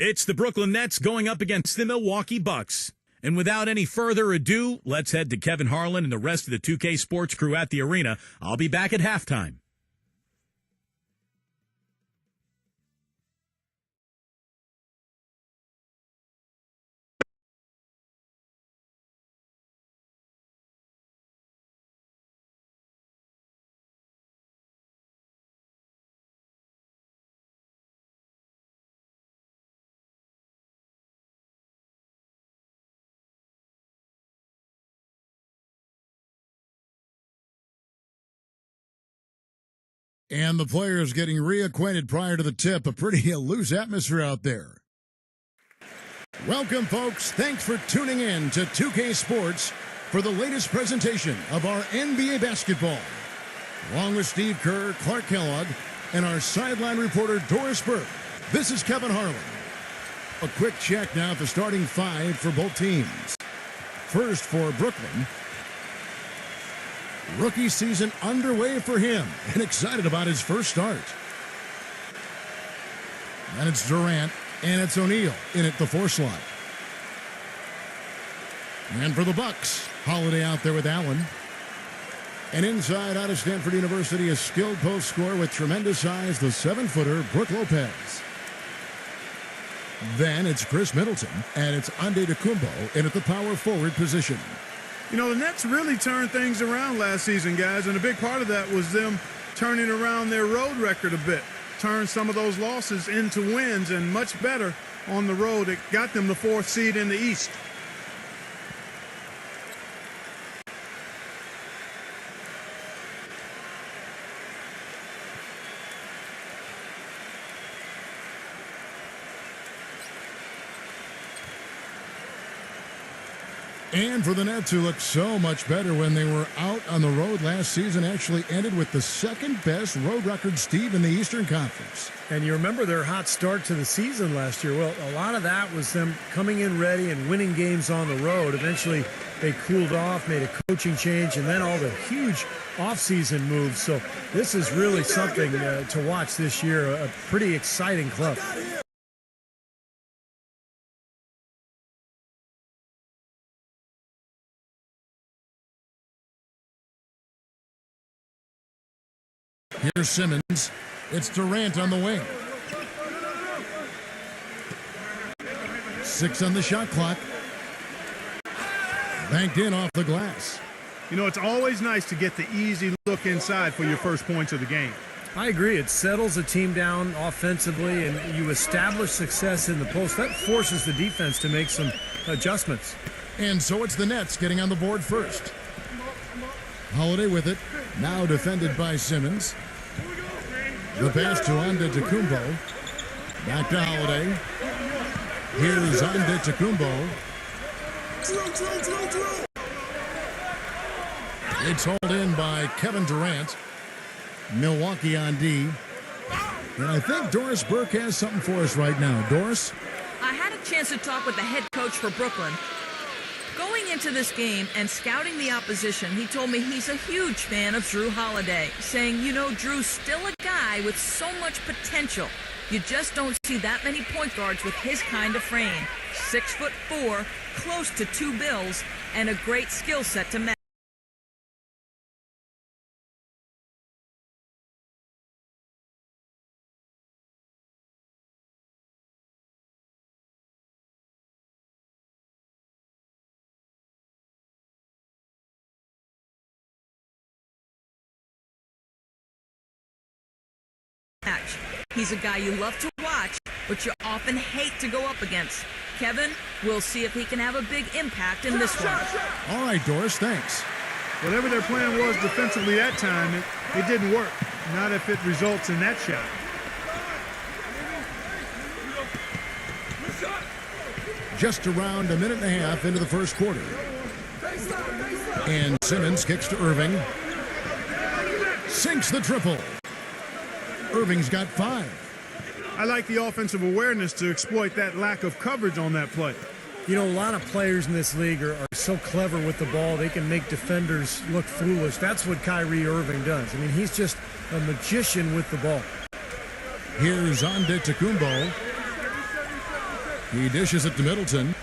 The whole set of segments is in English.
It's the Brooklyn Nets going up against the Milwaukee Bucks. And without any further ado, let's head to Kevin Harlan and the rest of the 2K Sports crew at the arena. I'll be back at halftime. And the players getting reacquainted prior to the tip. A pretty loose atmosphere out there. Welcome, folks. Thanks for tuning in to 2K Sports for the latest presentation of our NBA basketball. Along with Steve Kerr, Clark Kellogg, and our sideline reporter, Doris Burke, this is Kevin Harlan. A quick check now at the starting five for both teams. First for Brooklyn. Rookie season underway for him, and excited about his first start. And it's Durant, and it's O'Neal in at the 4 slot. And for the Bucks, Holiday out there with Allen. And inside out of Stanford University, a skilled post scorer with tremendous size, the 7-footer, Brook Lopez. Then it's Chris Middleton, and it's Antetokounmpo in at the power forward position. You know, the Nets really turned things around last season, guys, and a big part of that was them turning around their road record a bit. Turned some of those losses into wins, and much better on the road. It got them the 4th seed in the East. And for the Nets, who looked so much better when they were out on the road last season, actually ended with the 2nd-best road record, Steve, in the Eastern Conference. And you remember their hot start to the season last year. Well, a lot of that was them coming in ready and winning games on the road. Eventually, they cooled off, made a coaching change, and then all the huge offseason moves. So this is really something to watch this year, a pretty exciting club. Here's Simmons. It's Durant on the wing. 6 on the shot clock. Banked in off the glass. You know, it's always nice to get the easy look inside for your first points of the game. I agree. It settles a team down offensively, and you establish success in the post. That forces the defense to make some adjustments. And so it's the Nets getting on the board first. Holiday with it. Now defended by Simmons. The pass to Antetokounmpo. Back to Holiday. Here's Antetokounmpo. It's hauled in by Kevin Durant. Milwaukee on D. And I think Doris Burke has something for us right now. Doris? I had a chance to talk with the head coach for Brooklyn. Going into this game and scouting the opposition, he told me he's a huge fan of Jrue Holiday, saying, you know, Drew's still a guy with so much potential. You just don't see that many point guards with his kind of frame. 6'4", close to 2 bills, and a great skill set to match. He's a guy you love to watch, but you often hate to go up against. Kevin, we'll see if he can have a big impact in this one. All right, Doris, thanks. Whatever their plan was defensively that time, it didn't work. Not if it results in that shot. Just around a minute and a half into the first quarter. And Simmons kicks to Irving. Sinks the triple. Irving's got 5. I like the offensive awareness to exploit that lack of coverage on that play. You know, a lot of players in this league are so clever with the ball, they can make defenders look foolish. That's what Kyrie Irving does. I mean, he's just a magician with the ball. Here's Antetokounmpo. He dishes it to Middleton.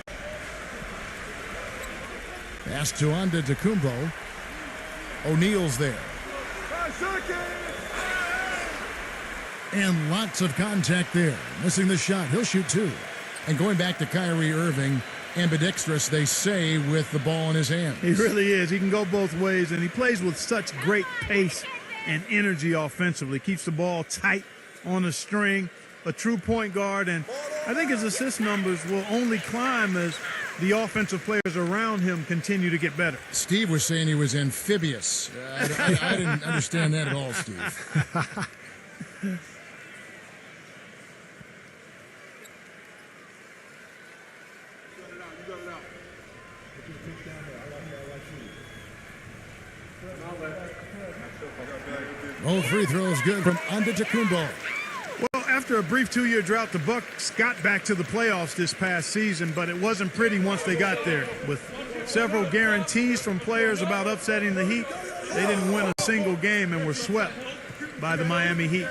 Pass to Antetokounmpo. O'Neal's there. And lots of contact there. Missing the shot. He'll shoot two. And going back to Kyrie Irving, ambidextrous, they say, with the ball in his hand. He really is. He can go both ways, and he plays with such great pace and energy offensively. Keeps the ball tight on the string. A true point guard, and I think his assist numbers will only climb as the offensive players around him continue to get better. Steve was saying he was amphibious. I didn't understand that at all, Steve. Both free throws good from Antetokounmpo. Well, after a brief 2-year drought, the Bucks got back to the playoffs this past season, but it wasn't pretty once they got there. With several guarantees from players about upsetting the Heat, they didn't win a single game and were swept by the Miami Heat.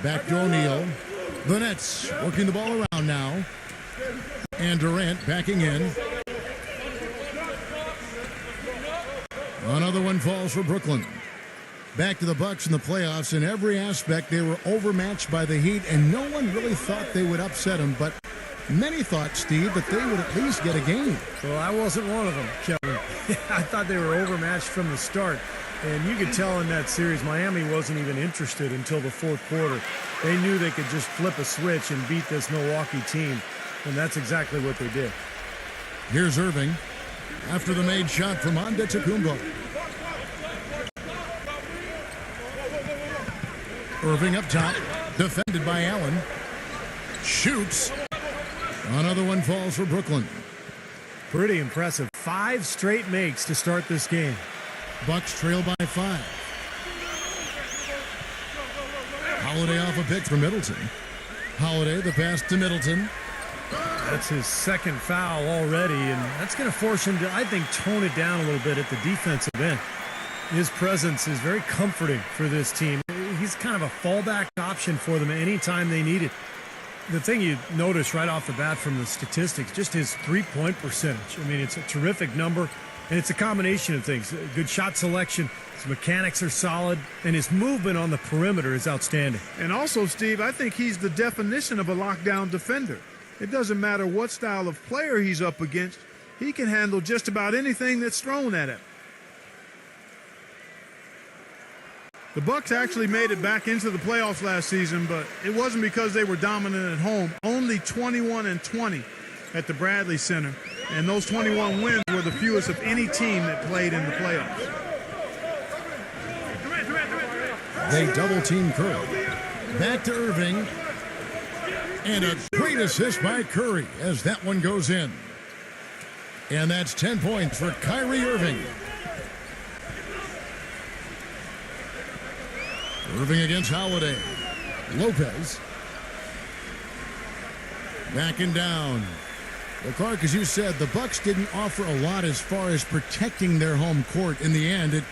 Back to O'Neal. The Nets working the ball around now. And Durant backing in. Another one falls for Brooklyn. Back to the Bucks in the playoffs. In every aspect, they were overmatched by the Heat, and no one really thought they would upset them. But many thought, Steve, that they would at least get a game. Well, I wasn't one of them, Kevin. I thought they were overmatched from the start. And you could tell in that series, Miami wasn't even interested until the fourth quarter. They knew they could just flip a switch and beat this Milwaukee team. And that's exactly what they did. Here's Irving after the made shot from Antetokounmpo. Irving up top, defended by Allen. Shoots. Another one falls for Brooklyn. Pretty impressive. 5 straight makes to start this game. Bucks trail by 5. Holiday off a pick for Middleton. Holiday, the pass to Middleton. That's his second foul already, and that's going to force him to, I think, tone it down a little bit at the defensive end. His presence is very comforting for this team. He's kind of a fallback option for them anytime they need it. The thing you notice right off the bat from the statistics, just his three-point percentage. I mean, it's a terrific number, and it's a combination of things. Good shot selection, his mechanics are solid, and his movement on the perimeter is outstanding. And also, Steve, I think he's the definition of a lockdown defender. It doesn't matter what style of player he's up against. He can handle just about anything that's thrown at him. The Bucks actually made it back into the playoffs last season, but it wasn't because they were dominant at home. Only 21-20 at the Bradley Center, and those 21 wins were the fewest of any team that played in the playoffs. They double-team Curry. Back to Irving. And a great assist by Curry as that one goes in. And that's 10 points for Kyrie Irving. Irving against Holiday. Lopez. Backing down. Well, Clark, as you said, the Bucks didn't offer a lot as far as protecting their home court. In the end, it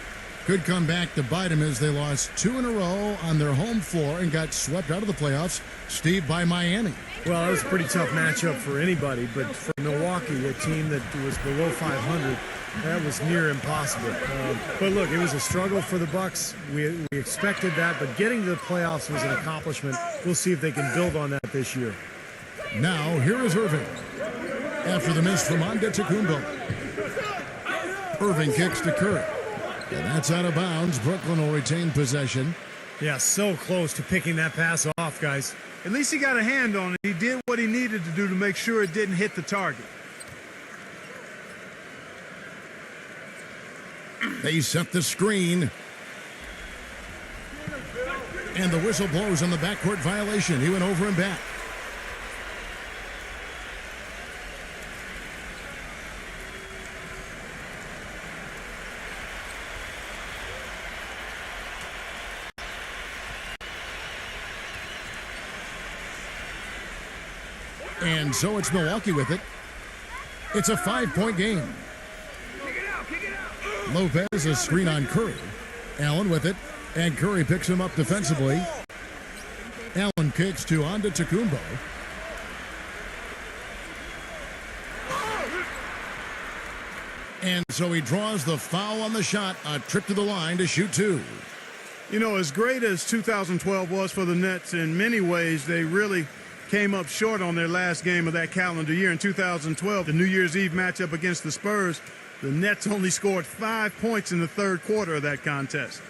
could come back to bite them as they lost 2 in a row on their home floor and got swept out of the playoffs, Steve, by Miami. Well, it was a pretty tough matchup for anybody, but for Milwaukee, a team that was below 500, that was near impossible. But look, it was a struggle for the Bucks. We expected that, but getting to the playoffs was an accomplishment. We'll see if they can build on that this year. Now, here is Irving. After the miss from Antetokounmpo. Irving kicks to Curry. And that's out of bounds. Brooklyn will retain possession. Yeah, so close to picking that pass off, guys. At least he got a hand on it. He did what he needed to do to make sure it didn't hit the target. They set the screen. And the whistle blows on the backcourt violation. He went over and back. And so it's Milwaukee with it. It's a 5-point game. Lopez, a screen on Curry. Allen with it, and Curry picks him up defensively. Allen kicks to Antetokounmpo. And so he draws the foul on the shot, a trip to the line to shoot two. You know, as great as 2012 was for the Nets, in many ways, they really came up short on their last game of that calendar year. In 2012, the New Year's Eve matchup against the Spurs, the Nets only scored 5 points in the third quarter of that contest.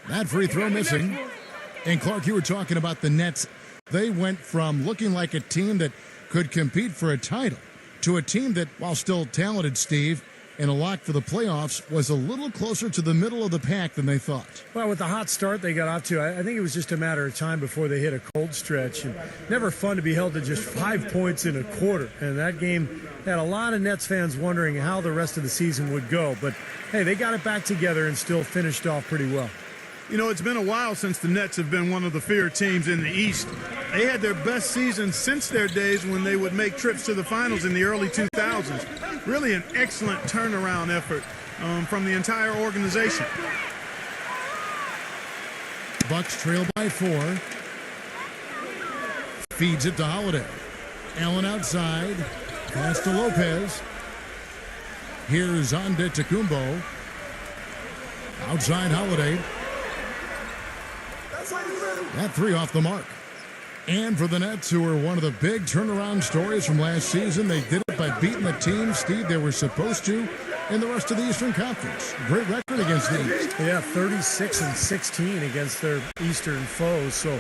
That free throw missing. And Clark, you were talking about the Nets. They went from looking like a team that could compete for a title to a team that, while still talented, Steve, and a lock for the playoffs, was a little closer to the middle of the pack than they thought. Well, with the hot start they got off to, I think it was just a matter of time before they hit a cold stretch. And never fun to be held to just 5 points in a quarter. And that game had a lot of Nets fans wondering how the rest of the season would go. But, hey, they got it back together and still finished off pretty well. You know, it's been a while since the Nets have been one of the feared teams in the East. They had their best season since their days when they would make trips to the finals in the early 2000s. Really an excellent turnaround effort from the entire organization. Bucks trail by 4. Feeds it to Holiday. Allen outside. Pass to Lopez. Here's Antetokounmpo. Outside Holiday. That three off the mark. And for the Nets, who were one of the big turnaround stories from last season, they did it by beating the team, Steve, they were supposed to in the rest of the Eastern Conference. Great record against the East. Yeah, 36-16 against their Eastern foes, so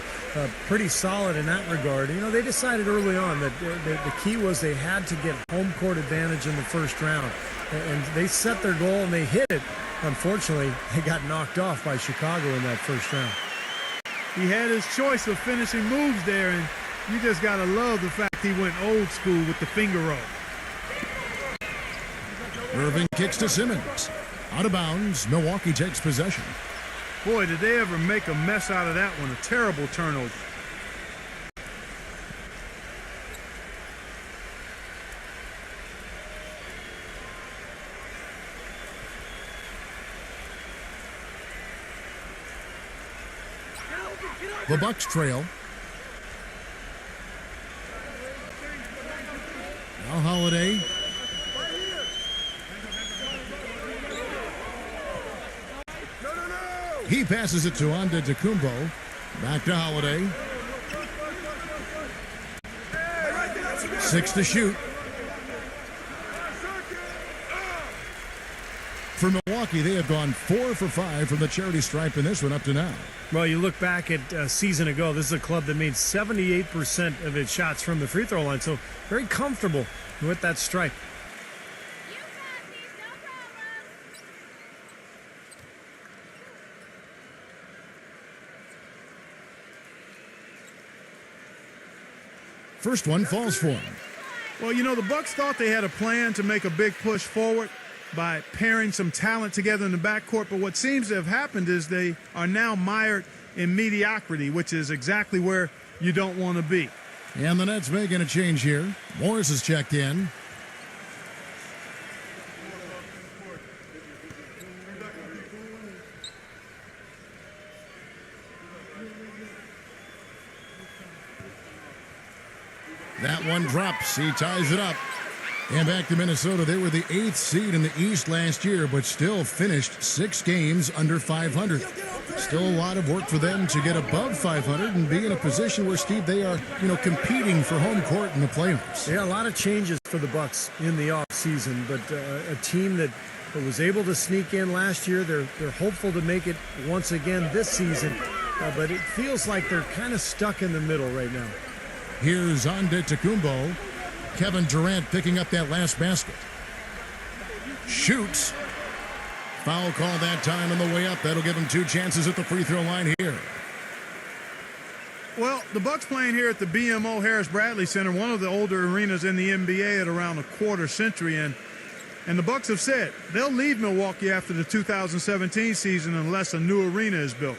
pretty solid in that regard. You know, they decided early on that the key was they had to get home court advantage in the first round, and they set their goal and they hit it. Unfortunately, they got knocked off by Chicago in that first round. He had his choice of finishing moves there, and you just got to love the fact he went old school with the finger roll. Irving kicks to Simmons. Out of bounds, Milwaukee takes possession. Boy, did they ever make a mess out of that one. A terrible turnover. The Bucks trail. Now Holiday. He passes it to Antetokounmpo. Back to Holiday. 6 to shoot. For Milwaukee, they have gone 4 for 5 from the charity stripe in this one up to now. Well, you look back at a season ago, this is a club that made 78% of its shots from the free throw line, so very comfortable with that stripe. First one falls for him. Well, you know, the Bucks thought they had a plan to make a big push forward by pairing some talent together in the backcourt, but what seems to have happened is they are now mired in mediocrity, which is exactly where you don't want to be. And the Nets making a change here. Morris is checked in. That one drops. He ties it up. And back to Minnesota. They were the 8th seed in the East last year, but still finished 6 games under 500. Still a lot of work for them to get above 500 and be in a position where, Steve, they are, competing for home court in the playoffs. Yeah, a lot of changes for the Bucks in the offseason, but a team that was able to sneak in last year, they're hopeful to make it once again this season, but it feels like they're kind of stuck in the middle right now. Here's Antetokounmpo. Kevin Durant picking up that last basket. Shoots. Foul call that time on the way up. That'll give him 2 chances at the free throw line here. Well, the Bucks playing here at the BMO Harris Bradley Center, one of the older arenas in the NBA at around a quarter century. And the Bucks have said they'll leave Milwaukee after the 2017 season unless a new arena is built.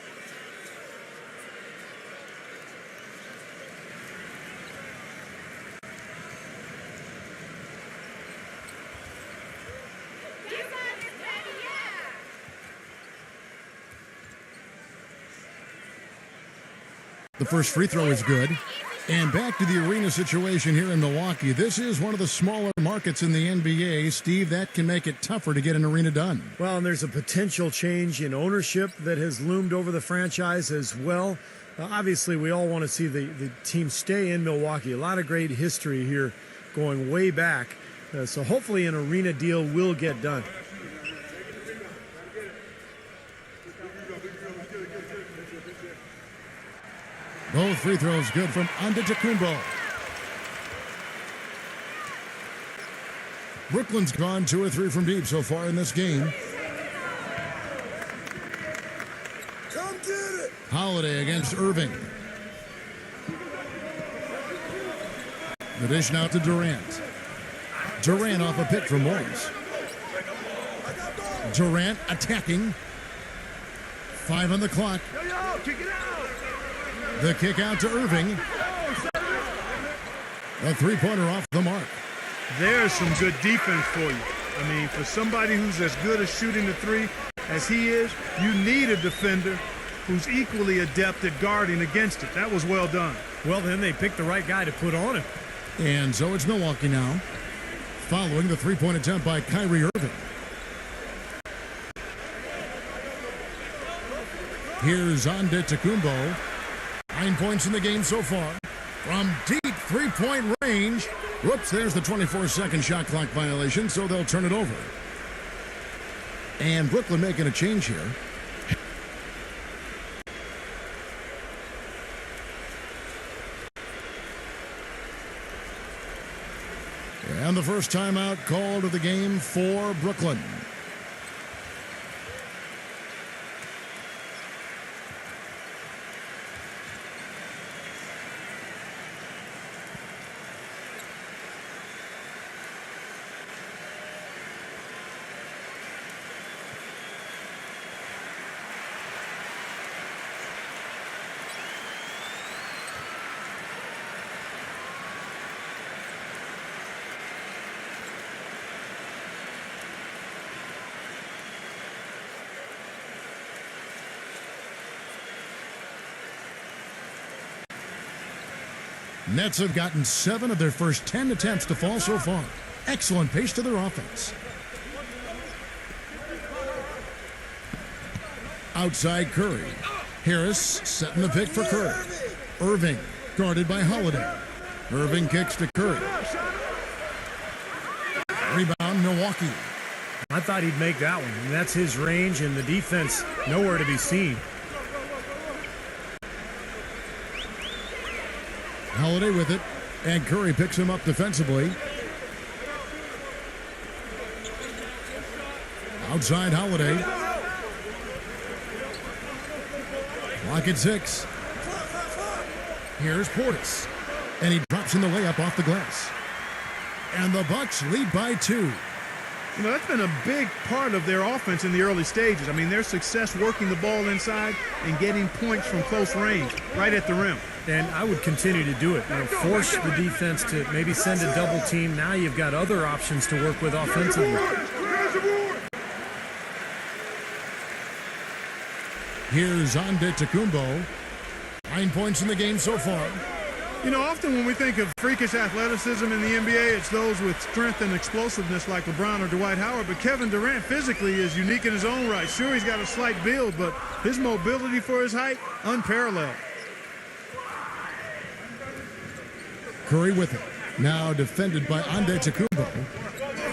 The first free throw is good. And back to the arena situation here in Milwaukee. This is one of the smaller markets in the NBA. Steve, that can make it tougher to get an arena done. Well, and there's a potential change in ownership that has loomed over the franchise as well. Obviously, we all want to see the team stay in Milwaukee. A lot of great history here going way back. So hopefully an arena deal will get done. Both free throws good from Antetokounmpo. Brooklyn's gone 2 or 3 from deep so far in this game. Come get it. Holiday against Irving. The dish now to Durant. Durant off a pick from Morris. Durant attacking. 5 on the clock. The kick out to Irving. A three-pointer off the mark. There's some good defense for you. I mean, for somebody who's as good at shooting the three as he is, you need a defender who's equally adept at guarding against it. That was well done. Well, then they picked the right guy to put on him. And so it's Milwaukee now, following the three-point attempt by Kyrie Irving. Here's Antetokounmpo. 9 points in the game so far. From deep three-point range. Whoops, there's the 24-second shot clock violation, so they'll turn it over. And Brooklyn making a change here. And the first timeout called of the game for Brooklyn. Nets have gotten 7 of their first 10 attempts to fall so far. Excellent pace to their offense. Outside Curry. Harris setting the pick for Curry. Irving guarded by Holiday. Irving kicks to Curry. Rebound Milwaukee. I thought he'd make that one. And that's his range, and the defense nowhere to be seen. Holiday with it, and Curry picks him up defensively. Outside Holiday. Clock at 6. Here's Portis, and he drops in the layup off the glass. And the Bucks lead by 2. You know, that's been a big part of their offense in the early stages. I mean, their success working the ball inside and getting points from close range, right at the rim. And I would continue to do it. You know, force the defense to maybe send a double team. Now you've got other options to work with offensively. Here's Antetokounmpo. 9 points in the game so far. You know, often when we think of freakish athleticism in the NBA, it's those with strength and explosiveness like LeBron or Dwight Howard. But Kevin Durant physically is unique in his own right. Sure, he's got a slight build, but his mobility for his height, unparalleled. Curry with it. Now defended by Antetokounmpo.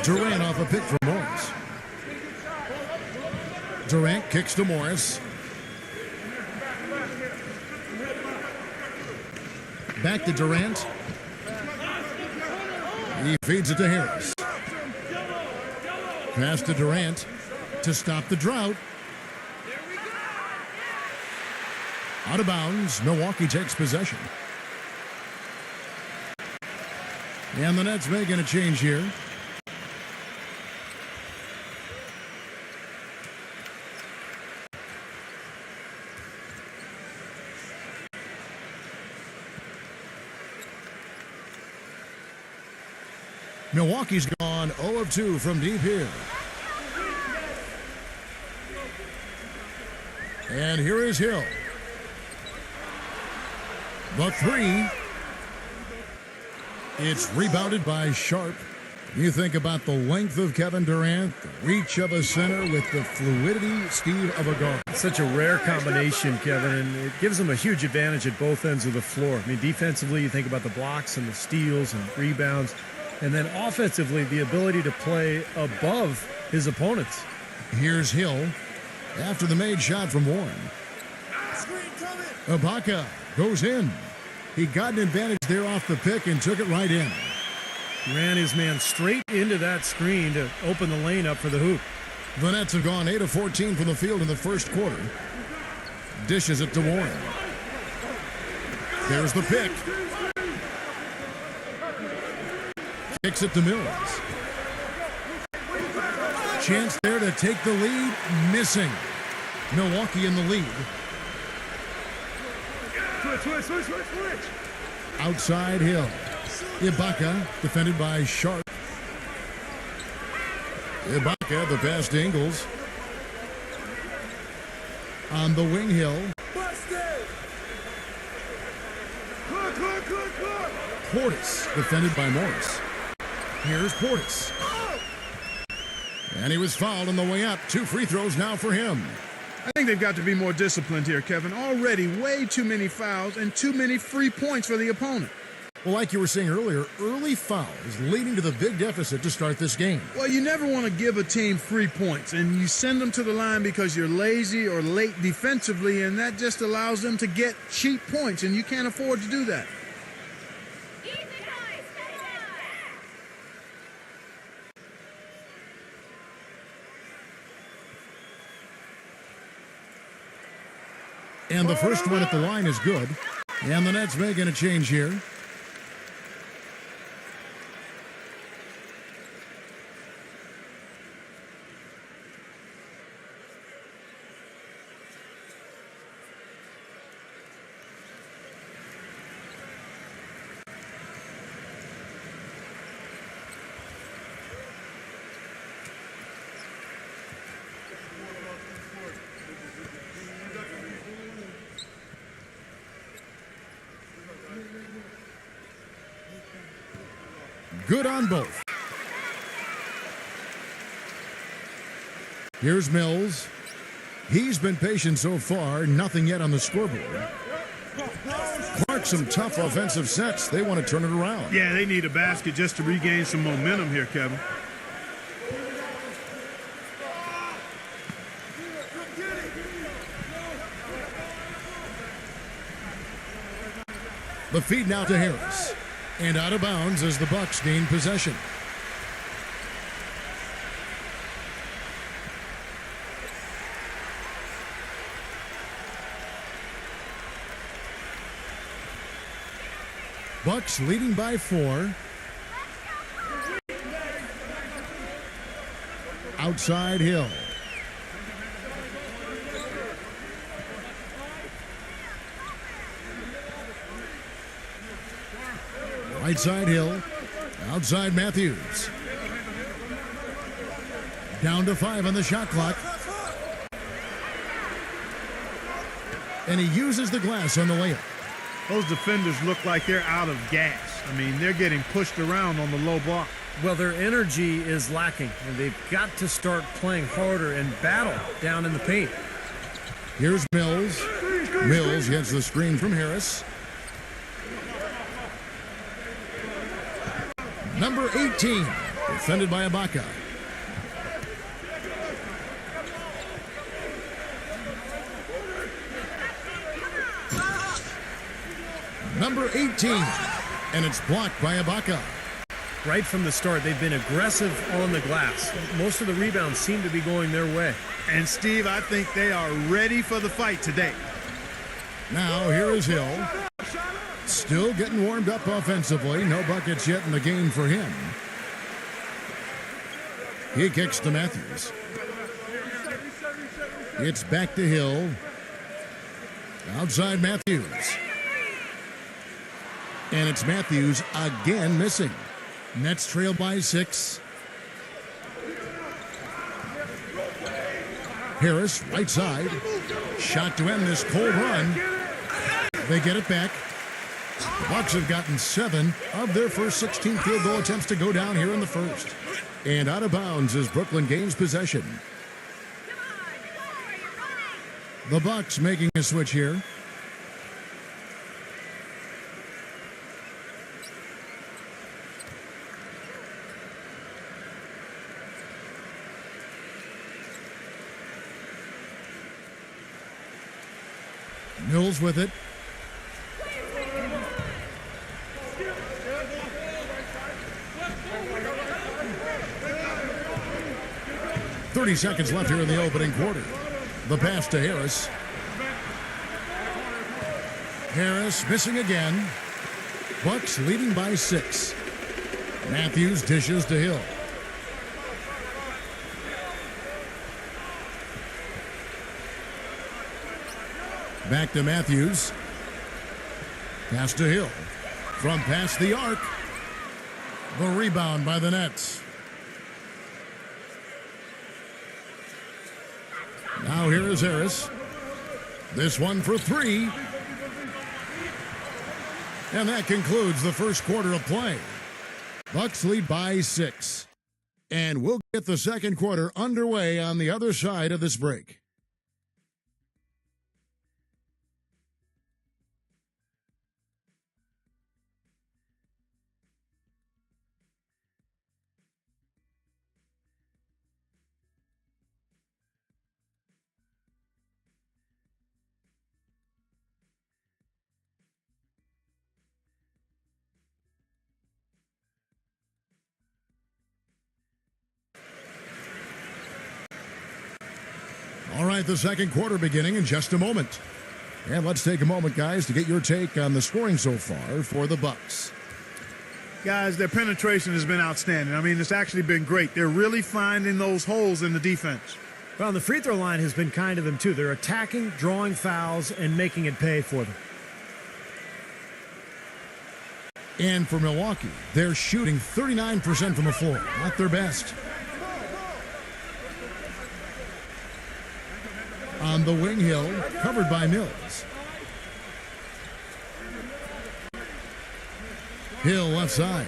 Durant off a pick from Morris. Durant kicks to Morris. Back to Durant. He feeds it to Harris. Pass to Durant to stop the drought. Out of bounds. Milwaukee takes possession. And the Nets making a change here. Milwaukee's gone 0 of 2 from deep here. And here is Hill. The three. It's rebounded by Sharp. You think about the length of Kevin Durant, the reach of a center with the fluidity, Steve, of a guard. Such a rare combination, Kevin, and it gives them a huge advantage at both ends of the floor. I mean, defensively, you think about the blocks and the steals and rebounds, and then offensively, the ability to play above his opponents. Here's Hill after the made shot from Warren. Ibaka goes in. He got an advantage there off the pick and took it right in. Ran his man straight into that screen to open the lane up for the hoop. The Nets have gone 8 of 14 from the field in the first quarter. Dishes it to Warren. There's the pick. Kicks it to Mills. Chance there to take the lead. Missing. Milwaukee in the lead. Switch. Outside Hill. Ibaka, defended by Sharp. Ibaka, the pass to Ingles. On the wing, Hill. Portis, defended by Morris. Here's Portis. And he was fouled on the way up. 2 free throws now for him. I think they've got to be more disciplined here, Kevin. Already way too many fouls and too many free points for the opponent. Well, like you were saying earlier, early fouls leading to the big deficit to start this game. Well, you never want to give a team free points, and you send them to the line because you're lazy or late defensively, and that just allows them to get cheap points, and you can't afford to do that. And the first one at the line is good. And the Nets making a change here. Good on both. Here's Mills. He's been patient so far. Nothing yet on the scoreboard. Clark, some tough offensive sets. They want to turn it around. Yeah, they need a basket just to regain some momentum here, Kevin. The feed now to Harris. And out of bounds as the Bucks gain possession. Bucks leading by 4. Outside Hill. Right side Hill. Outside Matthews. Down to 5 on the shot clock. And he uses the glass on the layup. Those defenders look like they're out of gas. I mean, they're getting pushed around on the low block. Well, their energy is lacking, and they've got to start playing harder and battle down in the paint. Here's Mills. Mills gets the screen from Harris. Number 18, defended by Ibaka. Number 18, and it's blocked by Ibaka. Right from the start, they've been aggressive on the glass. Most of the rebounds seem to be going their way. And, Steve, I think they are ready for the fight today. Now, here is Hill. Still getting warmed up offensively. No buckets yet in the game for him. He kicks to Matthews. It's back to Hill. Outside Matthews. And it's Matthews again missing. Nets trail by 6. Harris, right side. Shot to end this cold run. They get it back. The Bucks have gotten 7 of their first 16 field goal attempts to go down here in the first. And out of bounds as Brooklyn gains possession. The Bucks making a switch here. Mills with it. .30 seconds left here in the opening quarter. The pass to Harris. Harris missing again. Bucks leading by 6. Matthews dishes to Hill. Back to Matthews. Pass to Hill. From past the arc. The rebound by the Nets. Now here is Harris. This one for 3. And that concludes the first quarter of play. Bucks lead by 6. And we'll get the second quarter underway on the other side of this break. All right, the second quarter beginning in just a moment. And let's take a moment, guys, to get your take on the scoring so far for the Bucks. Guys, their penetration has been outstanding. I mean, it's actually been great. They're really finding those holes in the defense. Well, the free throw line has been kind to them, too. They're attacking, drawing fouls, and making it pay for them. And for Milwaukee, they're shooting 39% from the floor. Not their best. On the wing, Hill, covered by Mills. Hill left side.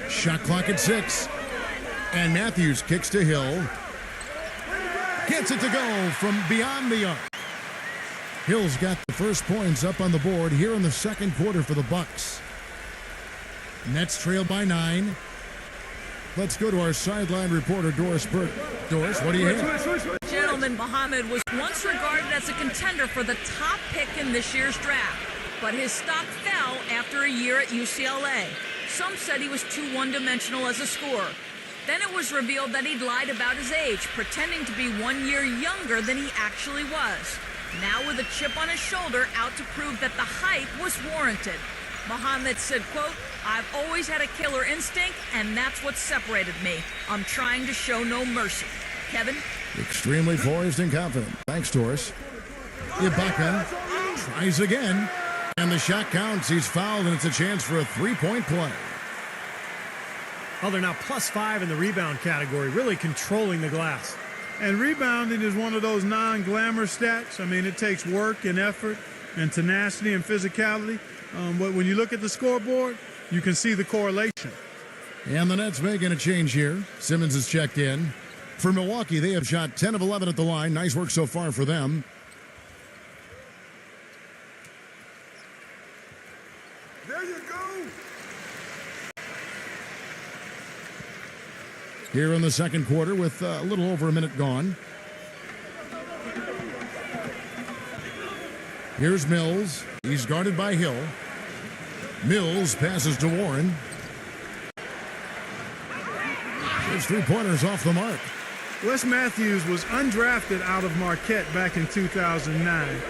Shot clock at 6. And Matthews kicks to Hill. Gets it to go from beyond the arc. Hill's got the first points up on the board here in the second quarter for the Bucks. Nets trail by 9. Let's go to our sideline reporter, Doris Burke. Doris, what do you have? Gentlemen, Muhammad was once regarded as a contender for the top pick in this year's draft, but his stock fell after a year at UCLA. Some said he was too one-dimensional as a scorer. Then it was revealed that he'd lied about his age, pretending to be 1 year younger than he actually was. Now with a chip on his shoulder, out to prove that the hype was warranted. Muhammad said, quote, "I've always had a killer instinct, and that's what separated me. I'm trying to show no mercy." Kevin? Extremely poised and confident. Thanks, Doris. Ibaka tries again, and the shot counts. He's fouled, and it's a chance for a three-point play. Well, they're now +5 in the rebound category, really controlling the glass. And rebounding is one of those non-glamour stats. I mean, it takes work and effort and tenacity and physicality. But when you look at the scoreboard, you can see the correlation. And the Nets making a change here. Simmons is checked in. For Milwaukee, they have shot 10 of 11 at the line. Nice work so far for them. There you go. Here in the second quarter with a little over a minute gone. Here's Mills. He's guarded by Hill. Mills passes to Warren. His three-pointers off the mark. Wes Matthews was undrafted out of Marquette back in 2009,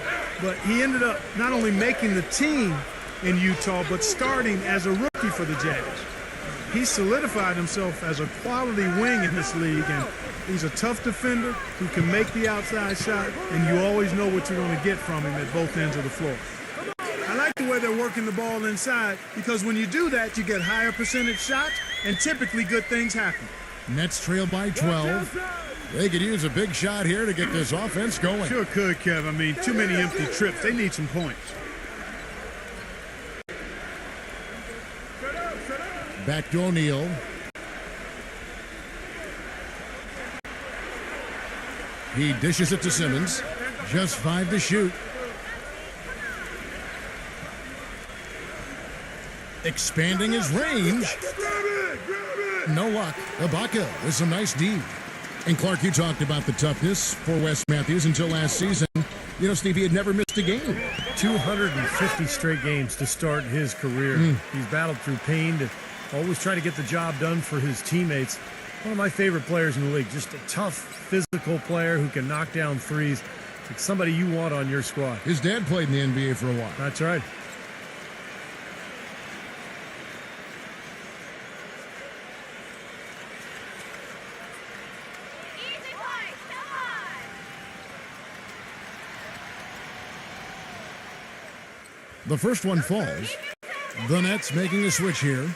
but he ended up not only making the team in Utah, but starting as a rookie for the Jazz. He solidified himself as a quality wing in this league, and he's a tough defender who can make the outside shot, and you always know what you're going to get from him at both ends of the floor. I like the way they're working the ball inside, because when you do that, you get higher percentage shots, and typically good things happen. Nets trail by 12. They could use a big shot here to get this offense going. Sure could, Kev. I mean, too many empty trips. They need some points. Back to O'Neal. He dishes it to Simmons. Just 5 to shoot. Expanding his range. No luck. Ibaka with some nice D. And Clark, you talked about the toughness for Wes Matthews until last season. You know, Steve, he had never missed a game. 250 straight games to start his career. He's battled through pain to always try to get the job done for his teammates. One of my favorite players in the league. Just a tough, physical player who can knock down threes. It's somebody you want on your squad. His dad played in the NBA for a while. That's right. The first one falls. The Nets making a switch here.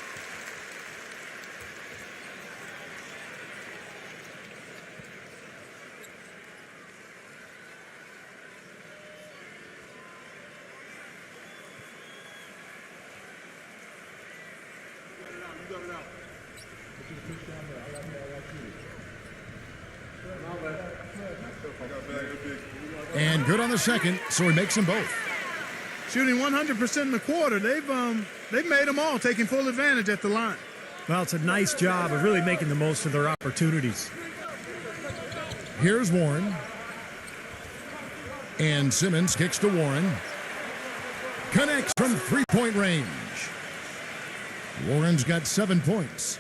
And good on the second, so he makes them both. Shooting 100% in the quarter. They've made them all, taking full advantage at the line. Well, it's a nice job of really making the most of their opportunities. Here's Warren. And Simmons kicks to Warren. Connects from three-point range. Warren's got 7 points.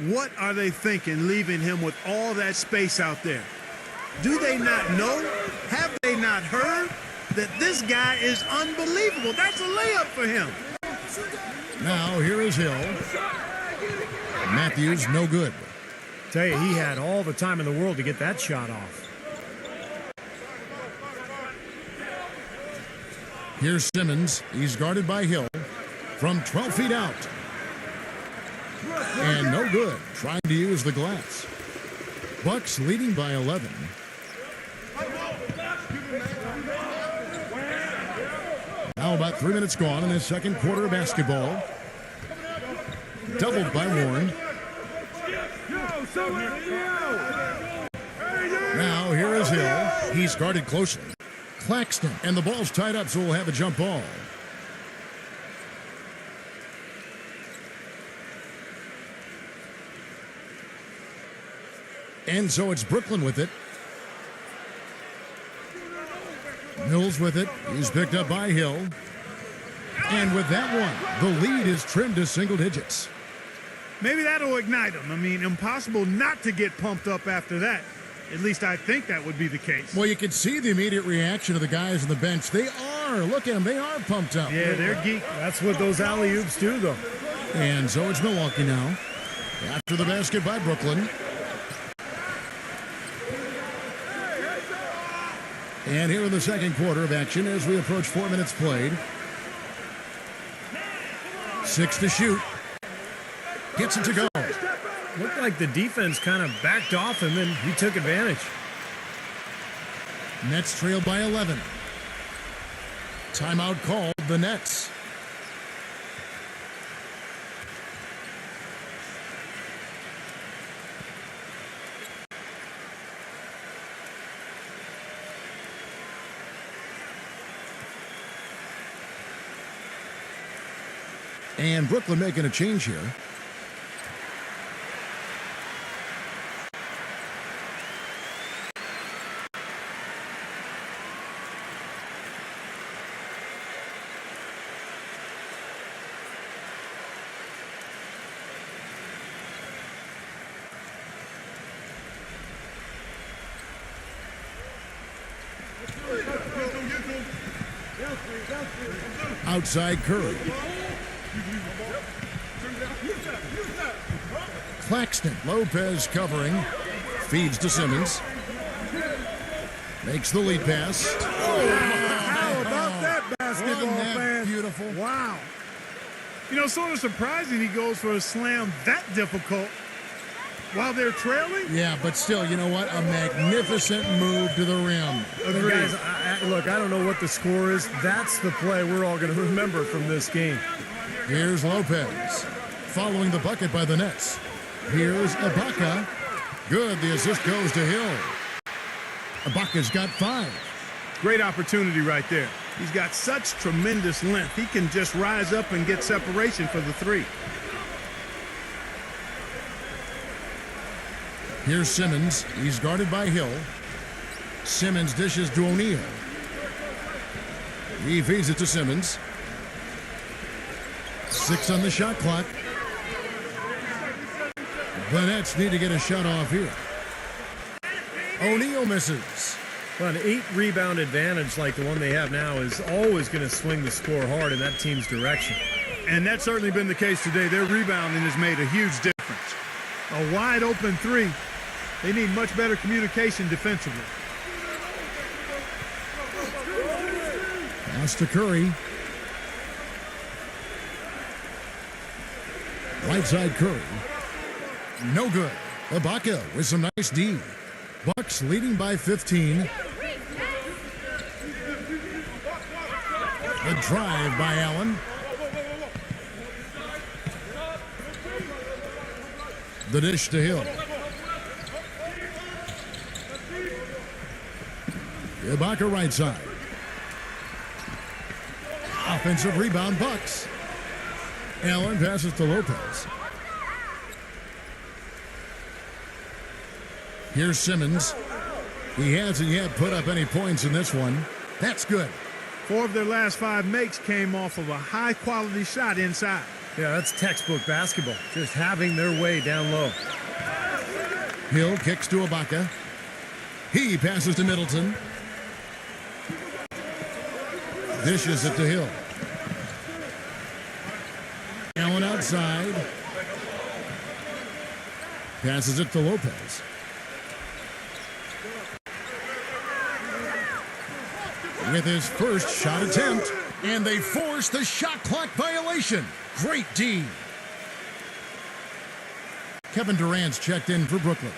What are they thinking leaving him with all that space out there? Do they not know? Have they not heard that this guy is unbelievable? That's a layup for him. Now here is Hill. Matthews no good. Tell you, he had all the time in the world to get that shot off. Here's Simmons. He's guarded by Hill from 12 feet out. And no good. Trying to use the glass. Bucks leading by 11. Now about 3 minutes gone in the second quarter of basketball. Doubled by Warren. Now here is Hill. He's guarded closely. Claxton, and the ball's tied up, so we'll have a jump ball. And so it's Brooklyn with it. Mills with it. He's picked up by Hill. And with that one, the lead is trimmed to single digits. Maybe that'll ignite him. I mean, impossible not to get pumped up after that. At least I think that would be the case. Well, you can see the immediate reaction of the guys on the bench. They are. Look at them. They are pumped up. Yeah, they're geek. That's what those alley-oops do, though. And so it's Milwaukee now. After the basket by Brooklyn. And here in the second quarter of action as we approach 4 minutes played. 6 to shoot. Gets it to go. Looked like the defense kind of backed off him, and he took advantage. Nets trailed by 11. Timeout called the Nets. And Brooklyn making a change here. Outside Curry. Claxton. Lopez covering. Feeds to Simmons. Makes the lead pass. How about that basketball, man? Beautiful. Wow. You know, sort of surprising he goes for a slam that difficult while they're trailing. Yeah, but still, you know what? A magnificent move to the rim. Agreed. Guys, look, I don't know what the score is. That's the play we're all going to remember from this game. Here's Lopez. following the bucket by the Nets. Here's Ibaka. Good. The assist goes to Hill. Ibaka's got 5. Great opportunity right there. He's got such tremendous length. He can just rise up and get separation for the 3. Here's Simmons. He's guarded by Hill. Simmons dishes to O'Neal. He feeds it to Simmons. 6 on the shot clock. The Nets need to get a shot off here. O'Neal misses. Well, an 8-rebound advantage like the one they have now is always going to swing the score hard in that team's direction. And that's certainly been the case today. Their rebounding has made a huge difference. A wide open 3. They need much better communication defensively. Pass to Curry. Right side Curry. No good. Ibaka with some nice D. Bucks leading by 15. The drive by Allen. The dish to Hill. Ibaka right side. Offensive rebound Bucks. Allen passes to Lopez. Here's Simmons. He hasn't yet put up any points in this one. That's good. 4 of their last 5 makes came off of a high-quality shot inside. Yeah, that's textbook basketball. Just having their way down low. Hill kicks to Ibaka. He passes to Middleton. Dishes it to Hill. Allen outside. Passes it to Lopez. With his first shot attempt, and they force the shot clock violation. Great D. Kevin Durant's checked in for Brooklyn.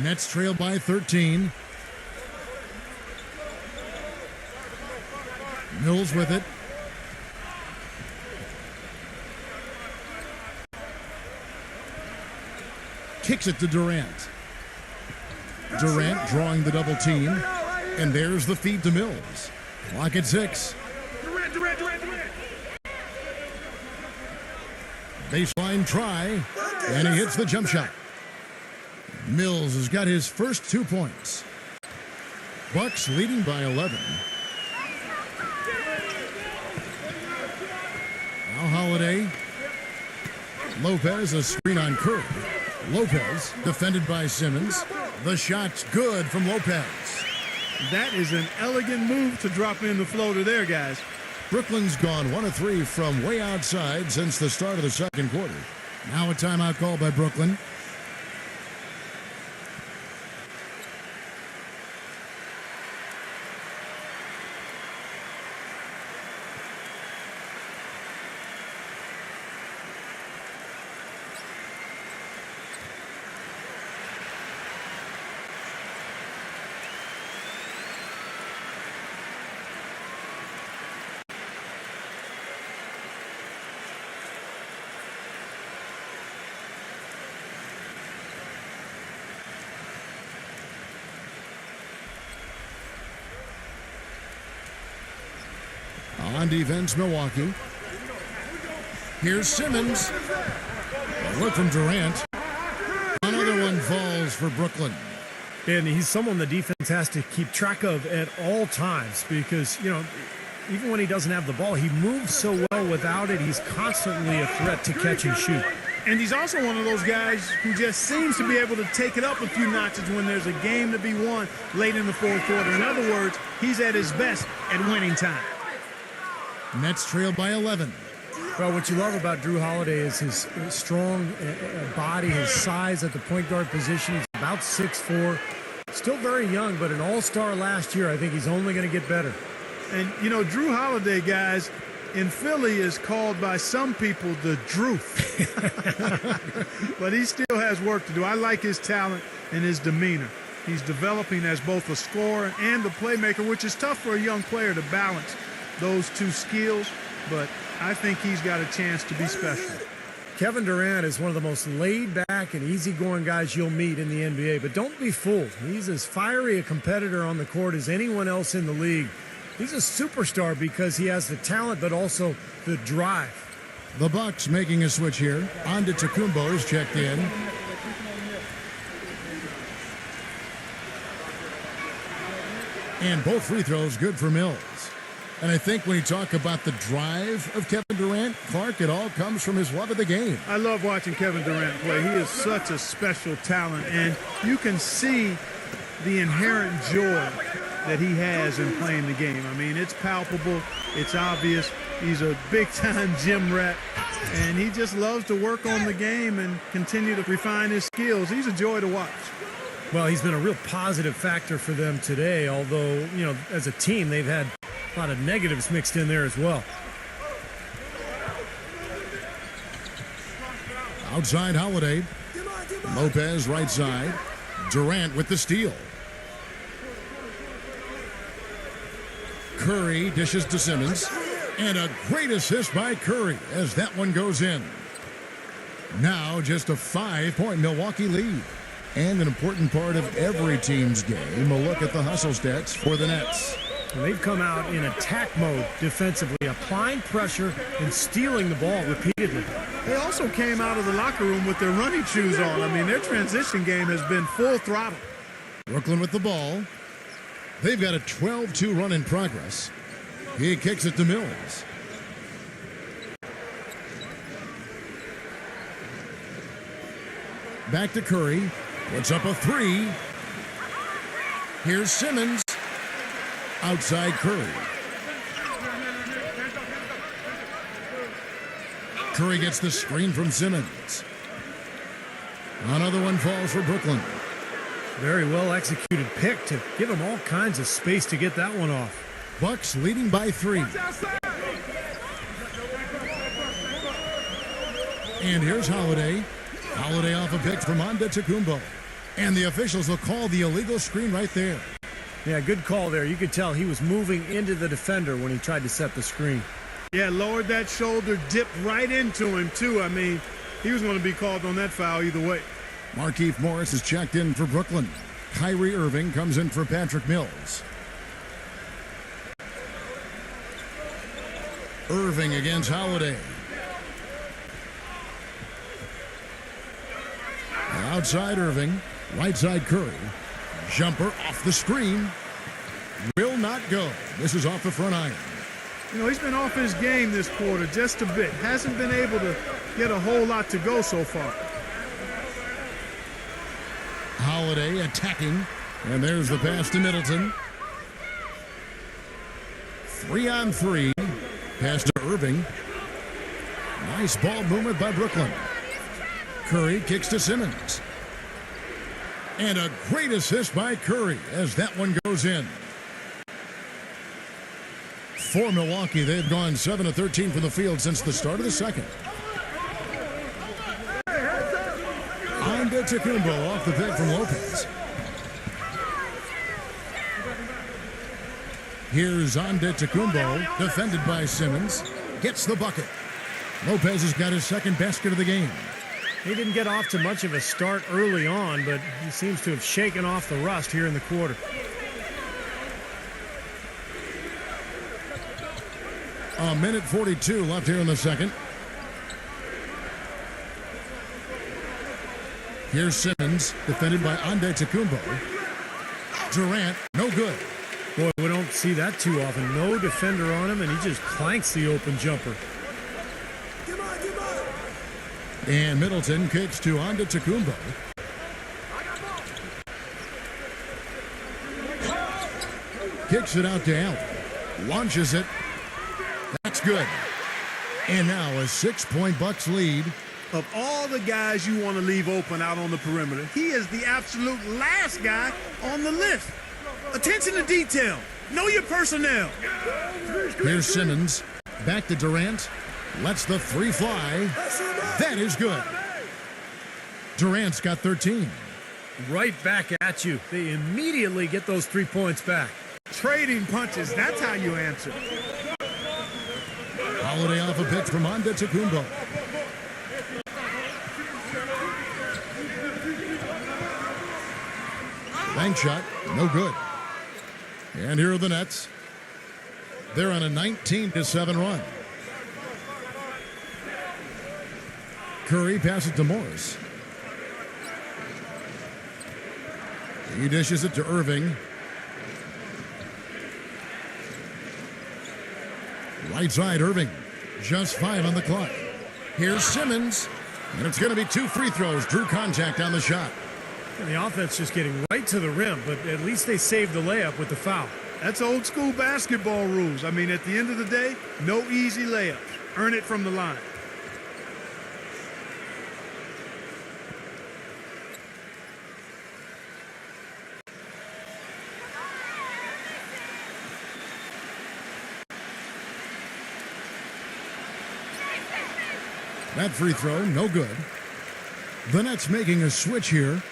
Nets trail by 13. Mills with it. Kicks it to Durant. Durant drawing the double team. And there's the feed to Mills. Clock at 6. Durant. Baseline try. And he hits the jump shot. Mills has got his first 2 points. Bucks leading by 11. Now Holiday. Lopez, a screen on Curry. Lopez, defended by Simmons. The shot's good from Lopez. That is an elegant move to drop in the floater there, guys. Brooklyn's gone 1 of 3 from way outside since the start of the second quarter. Now a timeout call by Brooklyn. On defense, Milwaukee. Here's Simmons. A look from Durant. Another one falls for Brooklyn. And he's someone the defense has to keep track of at all times because, even when he doesn't have the ball, he moves so well without it. He's constantly a threat to catch and shoot. And he's also one of those guys who just seems to be able to take it up a few notches when there's a game to be won late in the fourth quarter. In other words, he's at his best at winning time. Nets trail by 11. Well, what you love about Drew Holiday is his strong body, his size at the point guard position. He's about 6'4", still very young, but an all-star last year. I think he's only going to get better. And, Drew Holiday, guys, in Philly is called by some people the Droof. But he still has work to do. I like his talent and his demeanor. He's developing as both a scorer and a playmaker, which is tough for a young player to balance those two skills, but I think he's got a chance to be special. Kevin Durant is one of the most laid-back and easygoing guys you'll meet in the NBA, but don't be fooled. He's as fiery a competitor on the court as anyone else in the league. He's a superstar because he has the talent, but also the drive. The Bucks making a switch here. Antetokounmpo is checked in. And both free throws good for Mills. And I think when you talk about the drive of Kevin Durant, Clark, it all comes from his love of the game. I love watching Kevin Durant play. He is such a special talent, and you can see the inherent joy that he has in playing the game. I mean, it's palpable. It's obvious. He's a big-time gym rat, and he just loves to work on the game and continue to refine his skills. He's a joy to watch. Well, he's been a real positive factor for them today, although, you know, as a team, they've had a lot of negatives mixed in there as well. Outside Holiday. Lopez right side. Durant with the steal. Curry dishes to Simmons. And a great assist by Curry as that one goes in. Now just a 5-point Milwaukee lead. And an important part of every team's game, a look at the hustle stats for the Nets. And they've come out in attack mode defensively, applying pressure and stealing the ball repeatedly. They also came out of the locker room with their running shoes on. I mean, their transition game has been full throttle. Brooklyn with the ball. They've got a 12-2 run in progress. He kicks it to Mills. Back to Curry. Puts up a three. Here's Simmons. Outside Curry. Curry gets the screen from Simmons. Another one falls for Brooklyn. Very well executed pick to give him all kinds of space to get that one off. Bucks leading by 3. And here's Holiday. Holiday off a pick from Antetokounmpo. And the officials will call the illegal screen right there. Yeah, good call there. You could tell he was moving into the defender when he tried to set the screen. Yeah, lowered that shoulder, dipped right into him, too. I mean, he was going to be called on that foul either way. Markieff Morris is checked in for Brooklyn. Kyrie Irving comes in for Patrick Mills. Irving against Holiday. Outside Irving. Right side Curry. Jumper off the screen. Will not go. This is off the front iron. You know, he's been off his game this quarter just a bit. Hasn't been able to get a whole lot to go so far. Holiday attacking. And there's the pass to Middleton. 3-on-3. Pass to Irving. Nice ball movement by Brooklyn. Curry kicks to Simmons. And a great assist by Curry as that one goes in. For Milwaukee, they've gone 7 of 13 from the field since the start of the second. Antetokounmpo off the pick from Lopez. Here's Antetokounmpo, defended by Simmons. Gets the bucket. Lopez has got his second basket of the game. He didn't get off to much of a start early on, but he seems to have shaken off the rust here in the quarter. A minute 42 left here in the second. Here's Simmons, defended by Antetokounmpo. Durant, no good. Boy, we don't see that too often. No defender on him, and he just clanks the open jumper. And Middleton kicks to Antetokounmpo. Kicks it out to Allen. Launches it. That's good. And now a 6-point Bucks lead. Of all the guys you want to leave open out on the perimeter, he is the absolute last guy on the list. Attention to detail. Know your personnel. Here's Simmons. Back to Durant. Lets the three fly. That is good. Durant's got 13. Right back at you. They immediately get those 3 points back. Trading punches, that's how you answer. Holiday off a pick from Antetokounmpo. Bank shot, no good. And here are the Nets. They're on a 19-7 run. Curry passes to Morris. He dishes it to Irving. Right side, Irving. Just 5 on the clock. Here's Simmons. And it's going to be 2 free throws. Drew contact on the shot. And the offense just getting right to the rim, but at least they saved the layup with the foul. That's old school basketball rules. I mean, at the end of the day, no easy layups. Earn it from the line. That free throw, no good. The Nets making a switch here.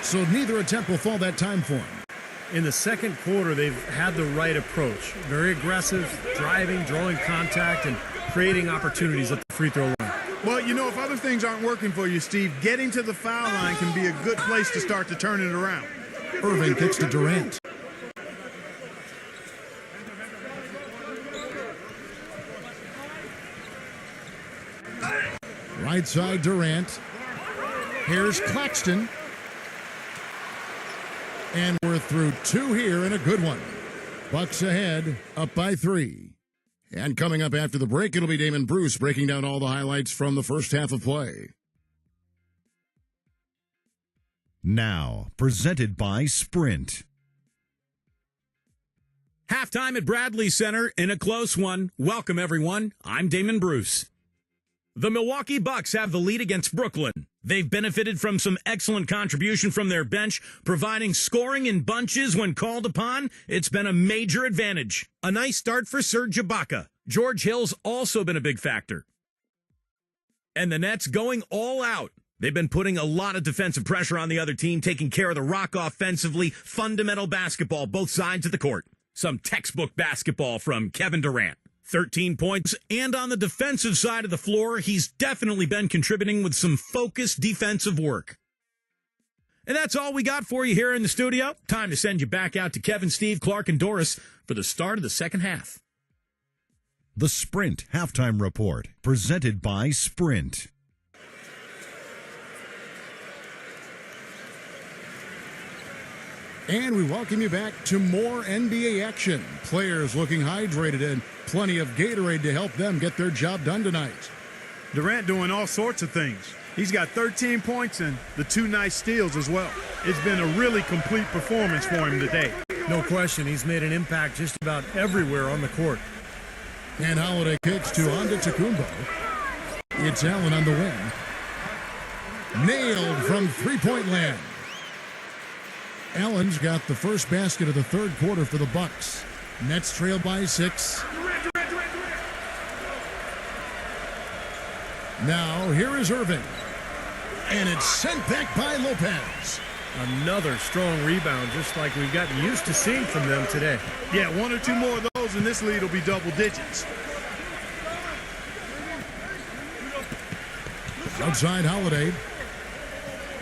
So neither attempt will fall that time for him. In the second quarter, they've had the right approach. Very aggressive, driving, drawing contact, and creating opportunities at the free throw line. Well, you know, if other things aren't working for you, Steve, getting to the foul line can be a good place to start to turn it around. Irving kicks to Durant. Right side, Durant. Here's Claxton. And we're through 2 here and a good one. Bucks ahead, up by 3. And coming up after the break, it'll be Damon Bruce breaking down all the highlights from the first half of play. Now, presented by Sprint. Halftime at Bradley Center in a close one. Welcome, everyone. I'm Damon Bruce. The Milwaukee Bucks have the lead against Brooklyn. They've benefited from some excellent contribution from their bench, providing scoring in bunches when called upon. It's been a major advantage. A nice start for Serge Ibaka. George Hill's also been a big factor. And the Nets going all out. They've been putting a lot of defensive pressure on the other team, taking care of the rock offensively, fundamental basketball, both sides of the court. Some textbook basketball from Kevin Durant. 13 points, and on the defensive side of the floor, he's definitely been contributing with some focused defensive work. And that's all we got for you here in the studio. Time to send you back out to Kevin, Steve, Clark, and Doris for the start of the second half. The Sprint Halftime Report, presented by Sprint. And we welcome you back to more NBA action. Players looking hydrated and plenty of Gatorade to help them get their job done tonight. Durant doing all sorts of things. He's got 13 points and the 2 nice steals as well. It's been a really complete performance for him today. No question, he's made an impact just about everywhere on the court. And Holiday kicks to Antetokounmpo. It's Allen on the wing. Nailed from three-point land. Allen's got the first basket of the third quarter for the Bucks. Nets trail by 6. Now, here is Irving. And it's sent back by Lopez. Another strong rebound, just like we've gotten used to seeing from them today. Yeah, 1 or 2 more of those, and this lead will be double digits. Outside Holiday.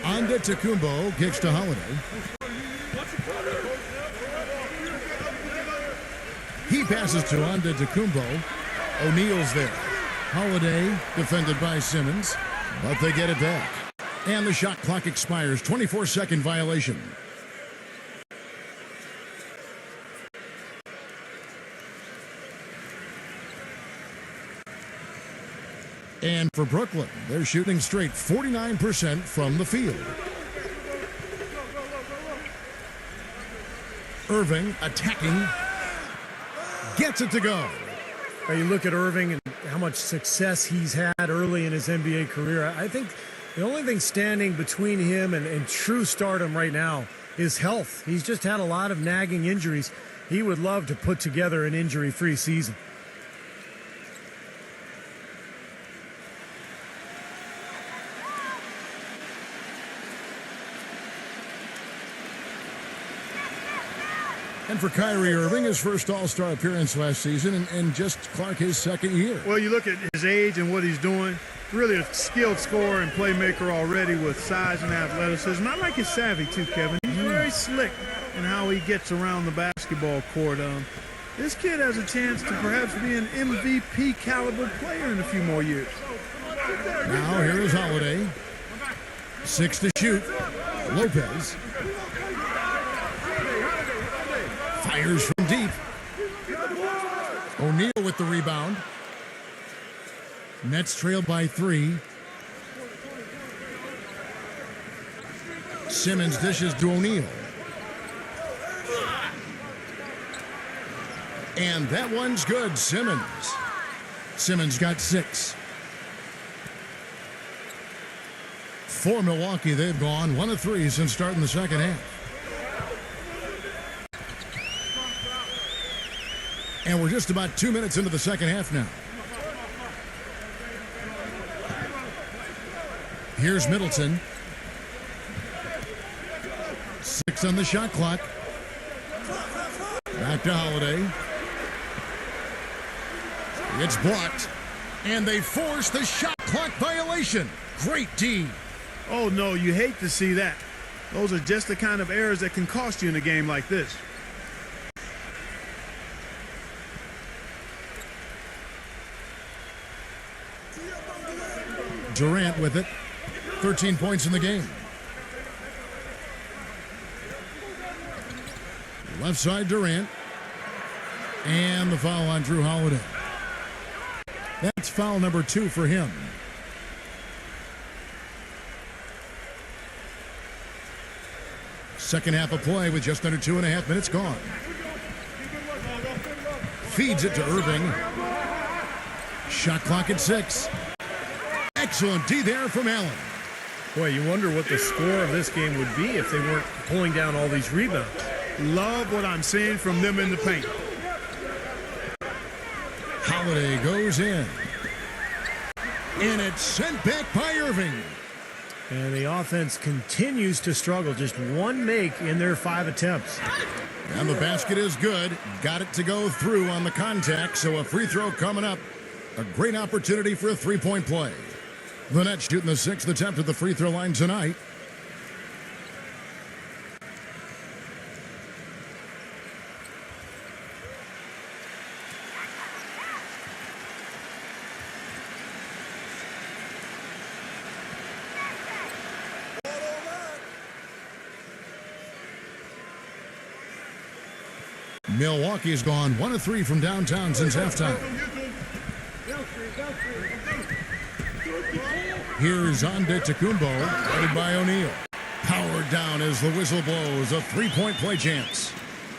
Antetokounmpo kicks to Holiday. He passes to Antetokounmpo. O'Neal's there. Holiday defended by Simmons, but they get it back. And the shot clock expires. 24-second violation. And for Brooklyn, they're shooting straight 49% from the field. Irving attacking. Gets it to go. Now you look at Irving and how much success he's had early in his NBA career. I think the only thing standing between him and true stardom right now is health. He's just had a lot of nagging injuries. He would love to put together an injury-free season. And for Kyrie Irving, his first All-Star appearance last season, and just Clark his second year. Well, you look at his age and what he's doing. Really a skilled scorer and playmaker already with size and athleticism. I like his savvy too, Kevin. He's very slick in how he gets around the basketball court. This kid has a chance to perhaps be an MVP caliber player in a few more years. Now here is Holiday. 6 to shoot. Lopez. Fires from deep. O'Neal with the rebound. Nets trailed by 3. Simmons dishes to O'Neal. And that one's good. Simmons got 6. For Milwaukee, they've gone 1 of 3 since starting the second half. And we're just about 2 minutes into the second half now. Here's Middleton. 6 on the shot clock. Back to Holiday. It's blocked. And they force the shot clock violation. Great D. Oh, no, you hate to see that. Those are just the kind of errors that can cost you in a game like this. Durant with it. 13 points in the game. Left side Durant. And the foul on Drew Holiday. That's foul number 2 for him. Second half of play with just under 2.5 minutes gone. Feeds it to Irving. Shot clock at 6. Excellent D there from Allen. Boy, you wonder what the score of this game would be if they weren't pulling down all these rebounds. Love what I'm seeing from them in the paint. Holiday goes in. And it's sent back by Irving. And the offense continues to struggle. Just 1 make in their 5 attempts. And the basket is good. Got it to go through on the contact, so a free throw coming up. A great opportunity for a three-point play. The Nets shooting the 6th attempt at the free throw line tonight. Milwaukee's gone 1 of 3 from downtown since halftime. Here's Antetokounmpo, headed by O'Neal. Powered down as the whistle blows. A 3-point play chance.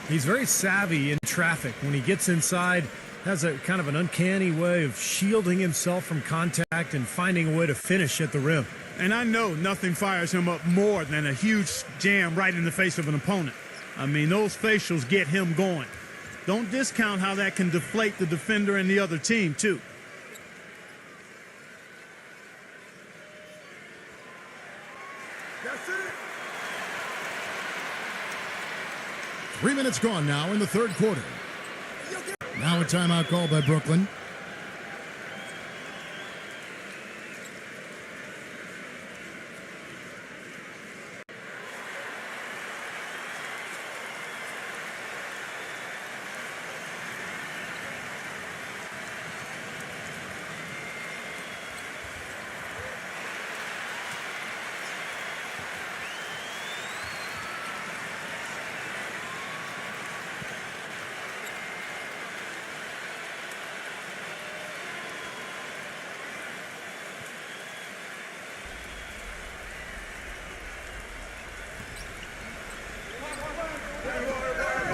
He's very savvy in traffic. When he gets inside, has a kind of an uncanny way of shielding himself from contact and finding a way to finish at the rim. And I know nothing fires him up more than a huge jam right in the face of an opponent. I mean, those facials get him going. Don't discount how that can deflate the defender and the other team, too. That's it. 3 minutes gone now in the third quarter. Now a timeout called by Brooklyn.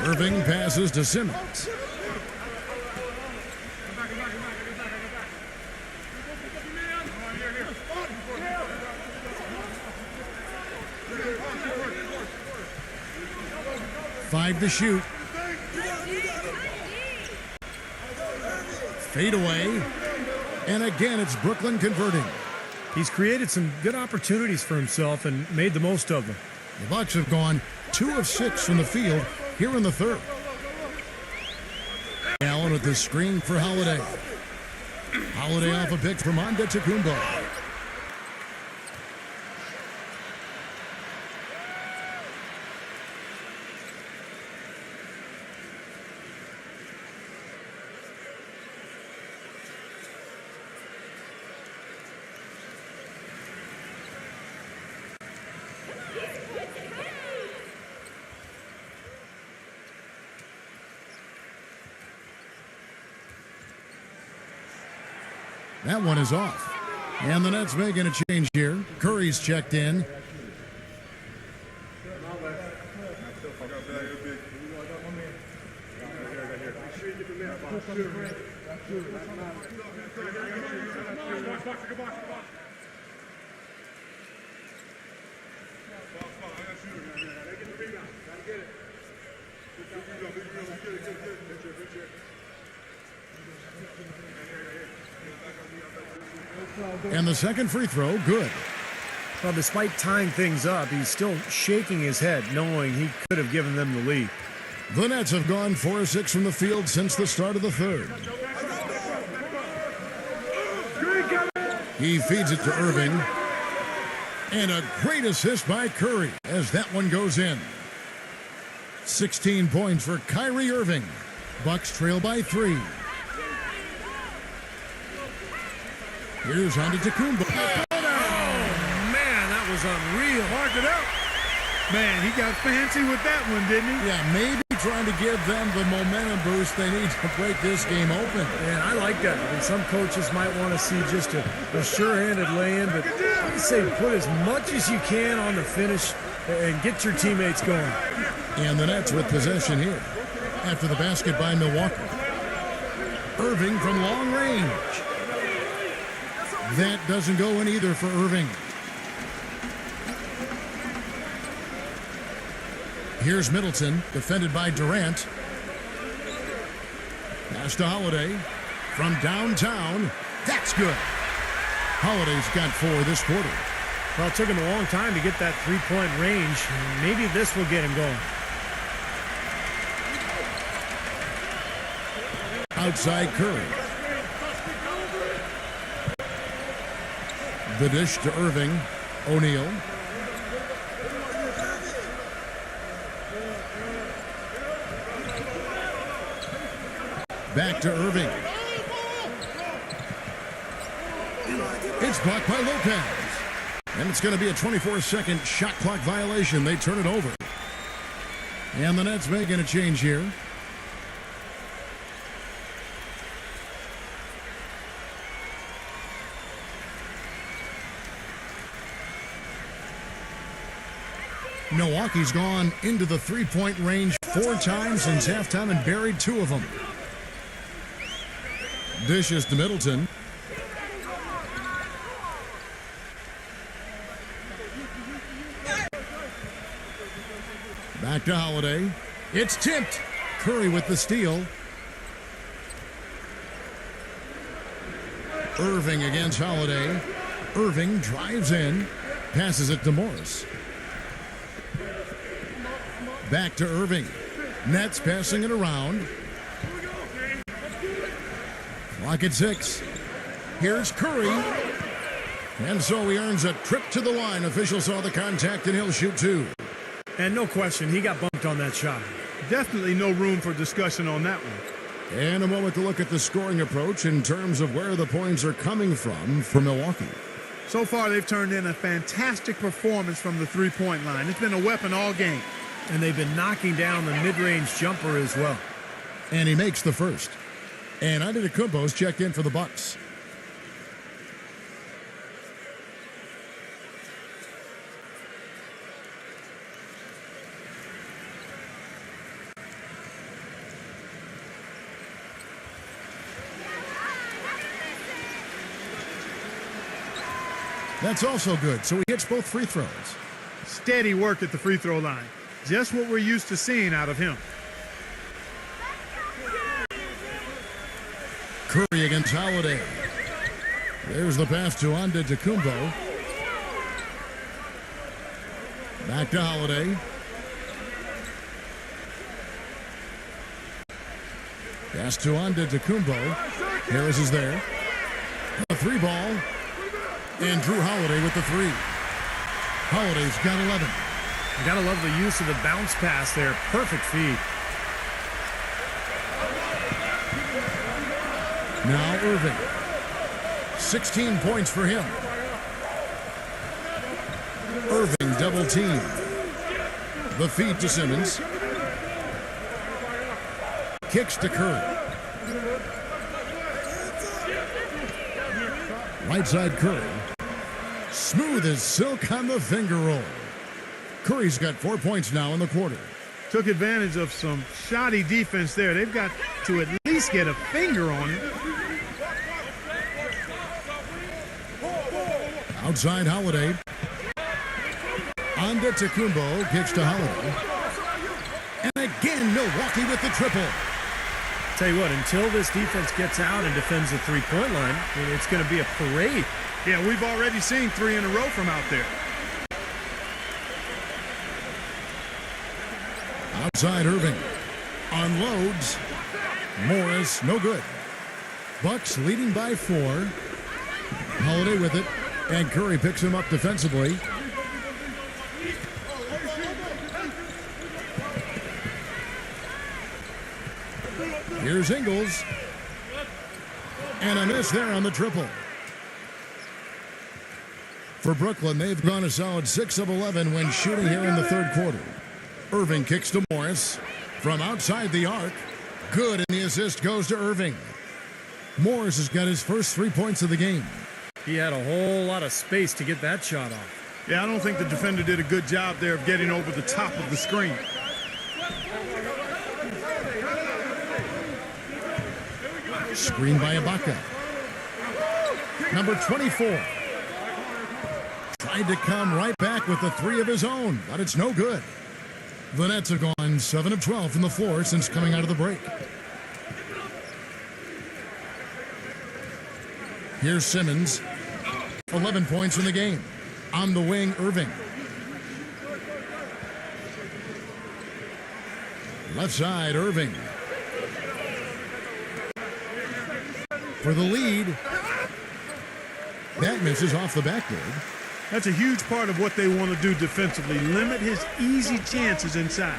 Irving passes to Simmons. Five to shoot. Fade away. And again, it's Brooklyn converting. He's created some good opportunities for himself and made the most of them. The Bucks have gone 2 of 6 from the field here in the third. Allen with the screen for Holiday. Holiday off a pick from Antetokounmpo. That one is off. And the Nets making a change here. Curry's checked in. And the second free throw, good. Well, despite tying things up, he's still shaking his head, knowing he could have given them the lead. The Nets have gone 4 of 6 from the field since the start of the third. He feeds it to Irving. And a great assist by Curry as that one goes in. 16 points for Kyrie Irving. Bucks trail by 3. Here's Antetokounmpo. Oh, man, that was unreal. Mark it up. Man, he got fancy with that one, didn't he? Yeah, maybe trying to give them the momentum boost they need to break this game open. Man, I like that. I mean, some coaches might want to see just a sure-handed lay-in, but I'd say put as much as you can on the finish and get your teammates going. And the Nets with possession here after the basket by Milwaukee. Irving from long range. That doesn't go in either for Irving. Here's Middleton, defended by Durant. Pass to Holiday from downtown. That's good. Holiday's got 4 this quarter. Well, it took him a long time to get that three-point range. Maybe this will get him going. Outside Curry. The dish to Irving. O'Neal. Back to Irving. It's blocked by Lopez. And it's going to be a 24-second shot clock violation. They turn it over. And the Nets making a change here. Milwaukee's gone into the three-point range 4 times since halftime and buried 2 of them. Dishes to Middleton. Back to Holiday. It's tipped. Curry with the steal. Irving against Holiday. Irving drives in. Passes it to Morris. Back to Irving. Nets passing it around. Clock at 6. Here's Curry. And so he earns a trip to the line. Official saw the contact and he'll shoot 2. And no question, he got bumped on that shot. Definitely no room for discussion on that one. And a moment to look at the scoring approach in terms of where the points are coming from for Milwaukee. So far, they've turned in a fantastic performance from the three-point line. It's been a weapon all game. And they've been knocking down the mid-range jumper as well. And he makes the first. And Antetokounmpo's checked in for the Bucks. That's also good, so he hits both free throws. Steady work at the free throw line. Just what we're used to seeing out of him. Curry against Holiday. There's the pass to Antetokounmpo. Back to Holiday. Pass to Antetokounmpo. Harris is there. A three ball. And Drew Holiday with the three. Holiday's got 11. You gotta love the use of the bounce pass there. Perfect feed. Now Irving. 16 points for him. Irving double team. The feed to Simmons. Kicks to Curry. Right side Curry. Smooth as silk on the finger roll. Curry's got 4 points now in the quarter. Took advantage of some shoddy defense there. They've got to at least get a finger on it. Outside Holiday. Antetokounmpo kicks to Holiday. And again, Milwaukee with the triple. Tell you what, until this defense gets out and defends the three-point line, it's going to be a parade. Yeah, we've already seen 3 in a row from out there. Outside Irving. Unloads. Morris, no good. Bucks leading by 4. Holiday with it. And Curry picks him up defensively. Here's Ingles. And a miss there on the triple. For Brooklyn, they've gone a solid 6 of 11 when shooting here in the third quarter. Irving kicks to Morris. From outside the arc. Good, and the assist goes to Irving. Morris has got his first 3 points of the game. He had a whole lot of space to get that shot off. Yeah, I don't think the defender did a good job there of getting over the top of the screen. Screen by Ibaka. Number 24. Tried to come right back with the 3 of his own, but it's no good. The Nets have gone 7 of 12 from the floor since coming out of the break. Here's Simmons. 11 points in the game. On the wing, Irving. Left side, Irving. For the lead. That misses off the backboard. That's a huge part of what they want to do defensively. Limit his easy chances inside.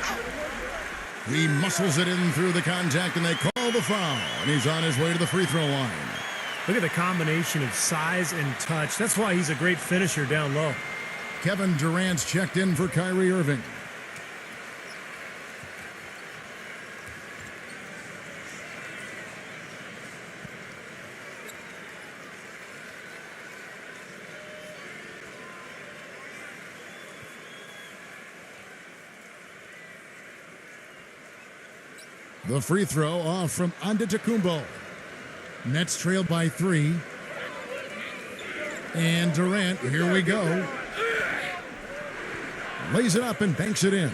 He muscles it in through the contact, and they call the foul. And he's on his way to the free throw line. Look at the combination of size and touch. That's why he's a great finisher down low. Kevin Durant's checked in for Kyrie Irving. The free throw off from Antetokounmpo. Nets trailed by 3. And Durant, here we go. Lays it up and banks it in.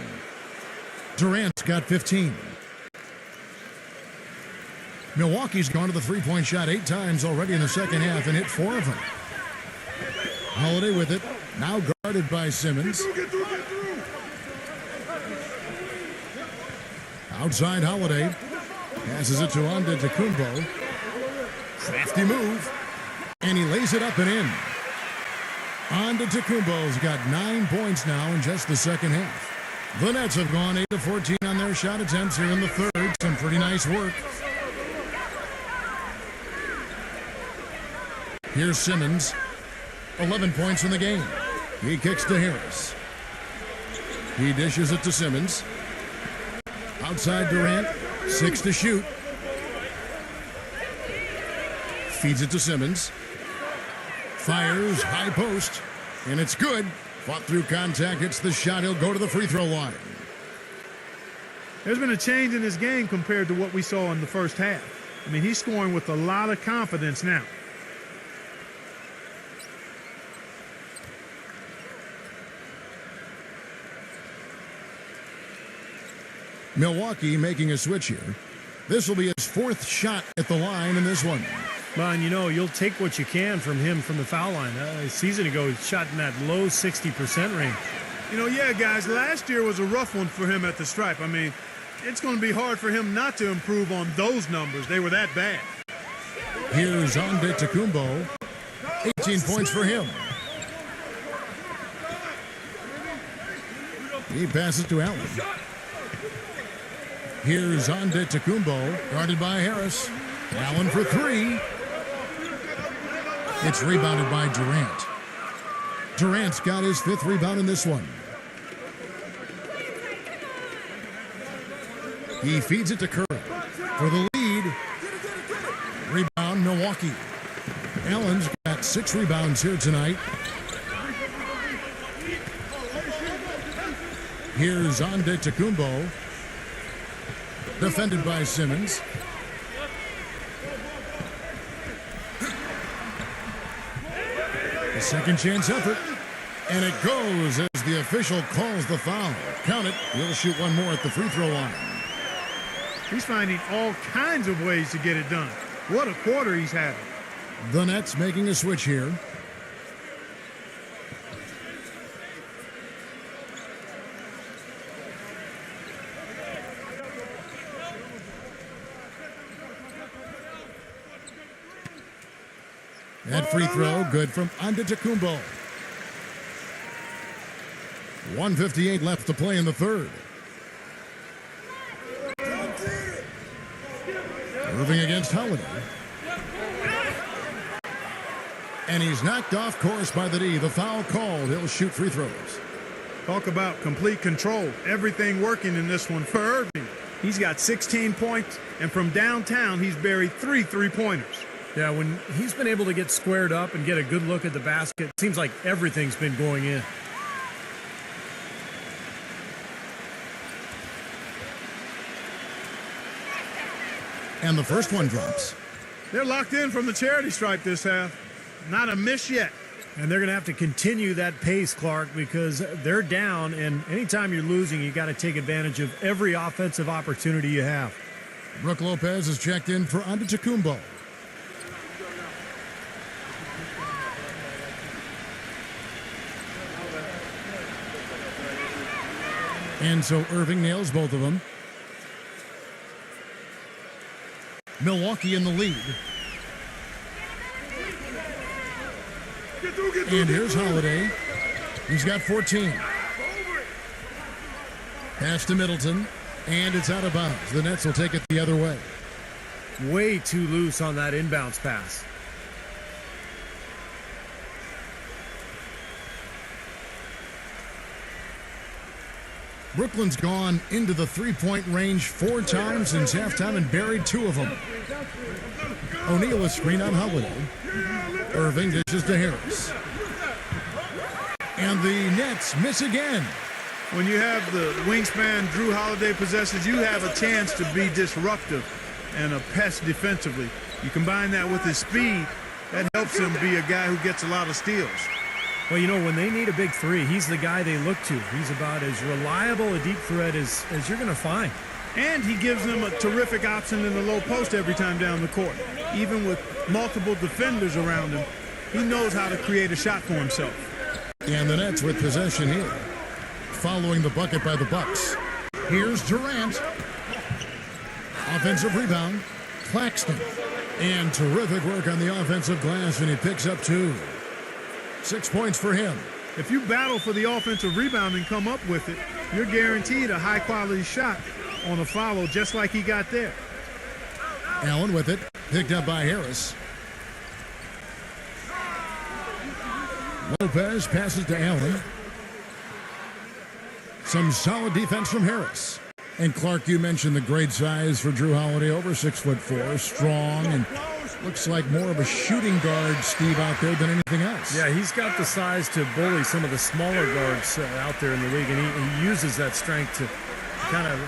Durant's got 15. Milwaukee's gone to the three-point shot 8 times already in the second half and hit 4 of them. Holiday with it. Now guarded by Simmons. Outside Holiday. Passes it to Antetokounmpo. Crafty move. And he lays it up and in. Antetokounmpo's got 9 points now in just the second half. The Nets have gone 8 of 14 on their shot attempts here in the third. Some pretty nice work. Here's Simmons. 11 points in the game. He kicks to Harris. He dishes it to Simmons. Outside Durant. 6 to shoot. Feeds it to Simmons. Fires, high post, and it's good. Fought through contact, hits the shot. He'll go to the free throw line. There's been a change in his game compared to what we saw in the first half. I mean, he's scoring with a lot of confidence now. Milwaukee making a switch here. This will be his fourth shot at the line in this one. Well, you'll take what you can from him from the foul line. A season ago, he shot in that low 60% range. Yeah, guys, last year was a rough one for him at the stripe. I mean, it's going to be hard for him not to improve on those numbers. They were that bad. Here's Antetokounmpo. 18 points for him. He passes to Allen. Here's Antetokounmpo, guarded by Harris. Allen for three. It's rebounded by Durant. Durant's got his fifth rebound in this one. He feeds it to Kerr for the lead. Rebound, Milwaukee. Allen's got 6 rebounds here tonight. Here's Antetokounmpo. Defended by Simmons. A second chance effort. And it goes as the official calls the foul. Count it. He'll shoot one more at the free throw line. He's finding all kinds of ways to get it done. What a quarter he's having. The Nets making a switch here. That free throw, good from Antetokounmpo. 1:58 left to play in the third. Irving against Holiday. And he's knocked off course by the D. The foul called. He'll shoot free throws. Talk about complete control. Everything working in this one for Irving. He's got 16 points, and from downtown, he's buried 3 3-pointers. Yeah, when he's been able to get squared up and get a good look at the basket, it seems like everything's been going in. And the first one drops. They're locked in from the charity stripe this half. Not a miss yet. And they're going to have to continue that pace, Clark, because they're down, and anytime you're losing, you got to take advantage of every offensive opportunity you have. Brook Lopez is checked in for Antetokounmpo. And so Irving nails both of them. Milwaukee in the lead. And here's Holiday. He's got 14. Pass to Middleton. And it's out of bounds. The Nets will take it the other way. Way too loose on that inbounds pass. Brooklyn's gone into the three-point range 4 times since halftime and buried 2 of them. O'Neal a screen on Holiday. Irving dishes to Harris. And the Nets miss again. When you have the wingspan Drew Holiday possesses, you have a chance to be disruptive and a pest defensively. You combine that with his speed, that helps him be a guy who gets a lot of steals. Well, when they need a big three, he's the guy they look to. He's about as reliable a deep threat as you're going to find. And he gives them a terrific option in the low post every time down the court. Even with multiple defenders around him, he knows how to create a shot for himself. And the Nets with possession here, following the bucket by the Bucks. Here's Durant. Offensive rebound, Claxton. And terrific work on the offensive glass, and he picks up 2. 6 points for him. If you battle for the offensive rebound and come up with it, you're guaranteed a high-quality shot on a follow just like he got there. Allen with it, picked up by Harris. Lopez passes to Allen. Some solid defense from Harris. And Clark, you mentioned the great size for Drew Holiday, over 6'4", strong, and looks like more of a shooting guard, Steve, out there than anything else. Yeah, he's got the size to bully some of the smaller guards out there in the league, and he uses that strength to kind of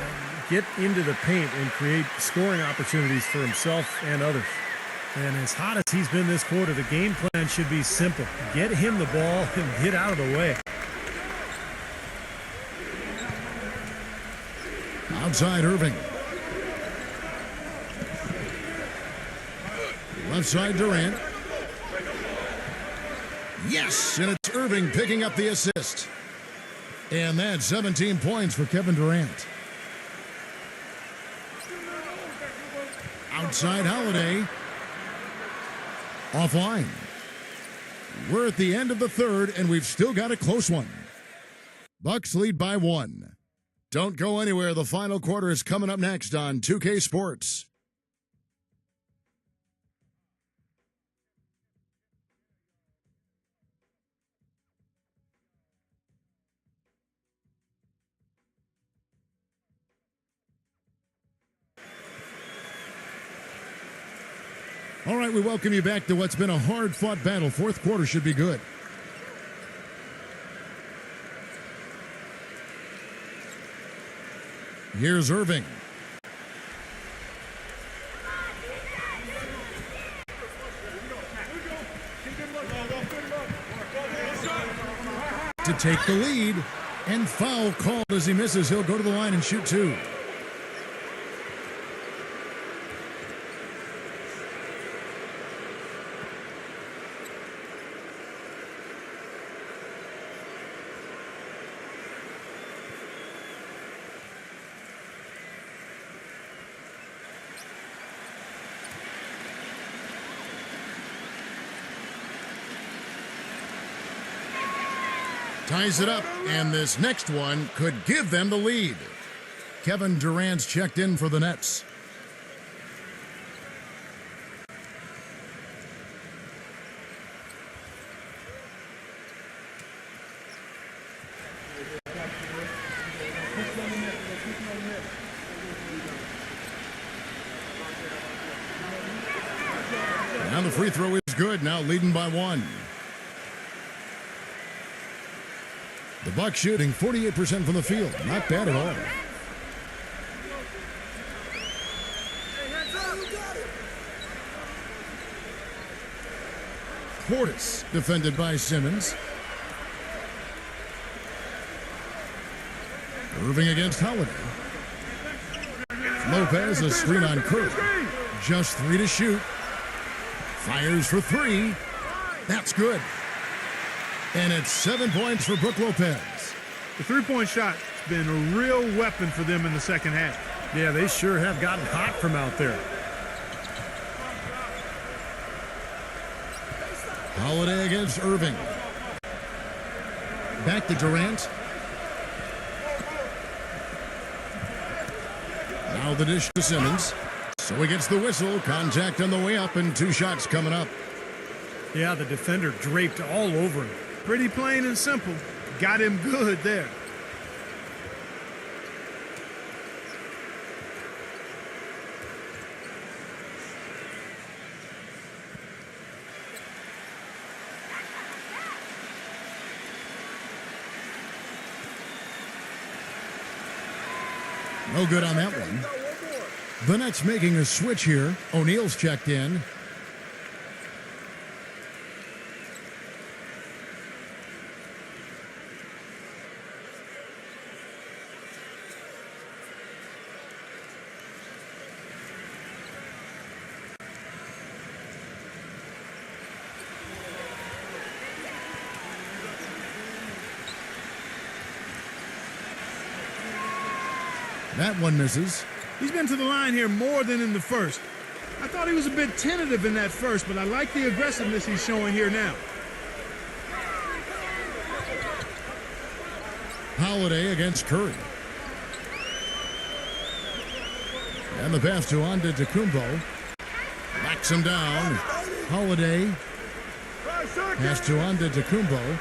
get into the paint and create scoring opportunities for himself and others. And as hot as he's been this quarter, the game plan should be simple. Get him the ball and get out of the way. Outside Irving. Left side Durant. Yes, and it's Irving picking up the assist. And that's 17 points for Kevin Durant. Outside Holiday. Offline. We're at the end of the third, and we've still got a close one. Bucks lead by 1. Don't go anywhere. The final quarter is coming up next on 2K Sports. All right, we welcome you back to what's been a hard-fought battle. Fourth quarter should be good. Here's Irving. To take the lead, and foul called as he misses. He'll go to the line and shoot 2. Ties it up, and this next one could give them the lead. Kevin Durant's checked in for the Nets. And the free throw is good, now leading by 1. The Bucks shooting 48% from the field. Not bad at all. Portis defended by Simmons. Irving against Holiday. Lopez, a screen on Curry. Just 3 to shoot. Fires for 3. That's good. And it's 7 points for Brook Lopez. The three-point shot has been a real weapon for them in the second half. Yeah, they sure have gotten hot from out there. Holiday against Irving. Back to Durant. Now the dish to Simmons. So he gets the whistle. Contact on the way up, and 2 shots coming up. Yeah, the defender draped all over him. Pretty plain and simple. Got him good there. No good on that one. The Nets making a switch here. O'Neal's checked in. That one misses. He's been to the line here more than in the first. I thought he was a bit tentative in that first, but I like the aggressiveness he's showing here now. Holiday against Curry. And the pass to Antetokounmpo. Backs him down. Holiday. Pass to Antetokounmpo.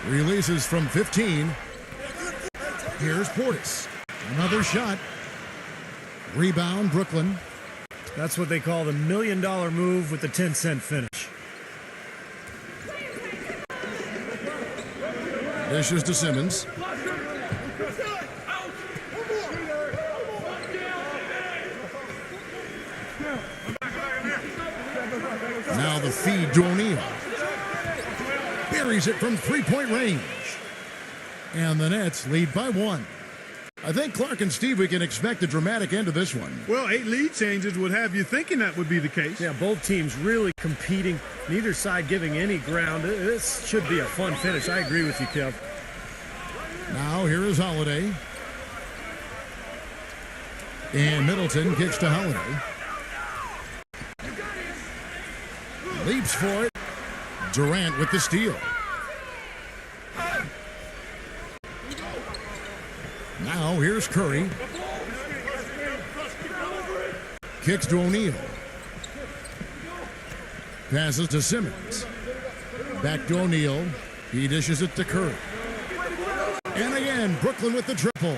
Releases from 15. Here's Portis. Another shot. Rebound, Brooklyn. That's what they call the $1 million move with the 10-cent finish. Dishes to Simmons. Now the feed to O'Neal. Buries it from 3-point range. And the Nets lead by 1. I think Clark and Steve, we can expect a dramatic end to this one. Well, 8 lead changes would have you thinking that would be the case. Yeah, both teams really competing, neither side giving any ground. This should be a fun finish. I agree with you, Kev. Now here is Holiday. And Middleton kicks to Holiday. Leaps for it. Durant with the steal. Now here's Curry. Kicks to O'Neal. Passes to Simmons. Back to O'Neal. He dishes it to Curry. And again, Brooklyn with the triple.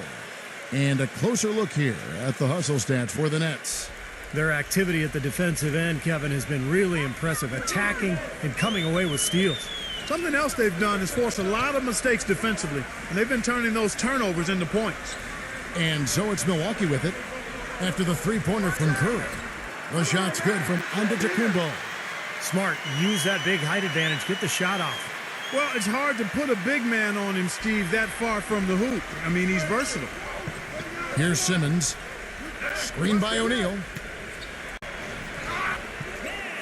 And a closer look here at the hustle stats for the Nets. Their activity at the defensive end, Kevin, has been really impressive, attacking and coming away with steals. Something else they've done is force a lot of mistakes defensively, and they've been turning those turnovers into points. And so it's Milwaukee with it after the three-pointer from Curry. The shot's good from Antetokounmpo. Smart, use that big height advantage, get the shot off. Well, it's hard to put a big man on him, Steve, that far from the hoop. I mean, he's versatile. Here's Simmons. Screened by O'Neal.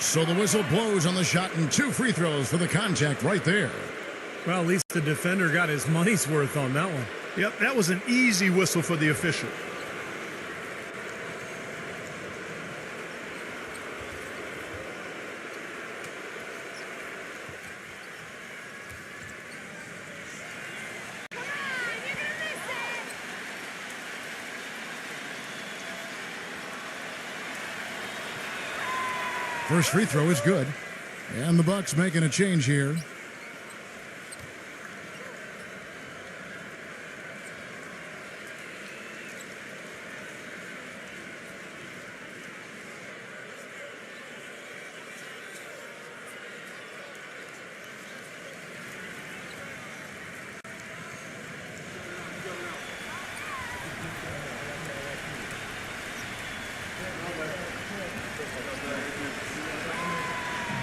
So the whistle blows on the shot and 2 free throws for the contact right there. Well, at least the defender got his money's worth on that one. Yep, that was an easy whistle for the official. First free throw is good. And the Bucks making a change here.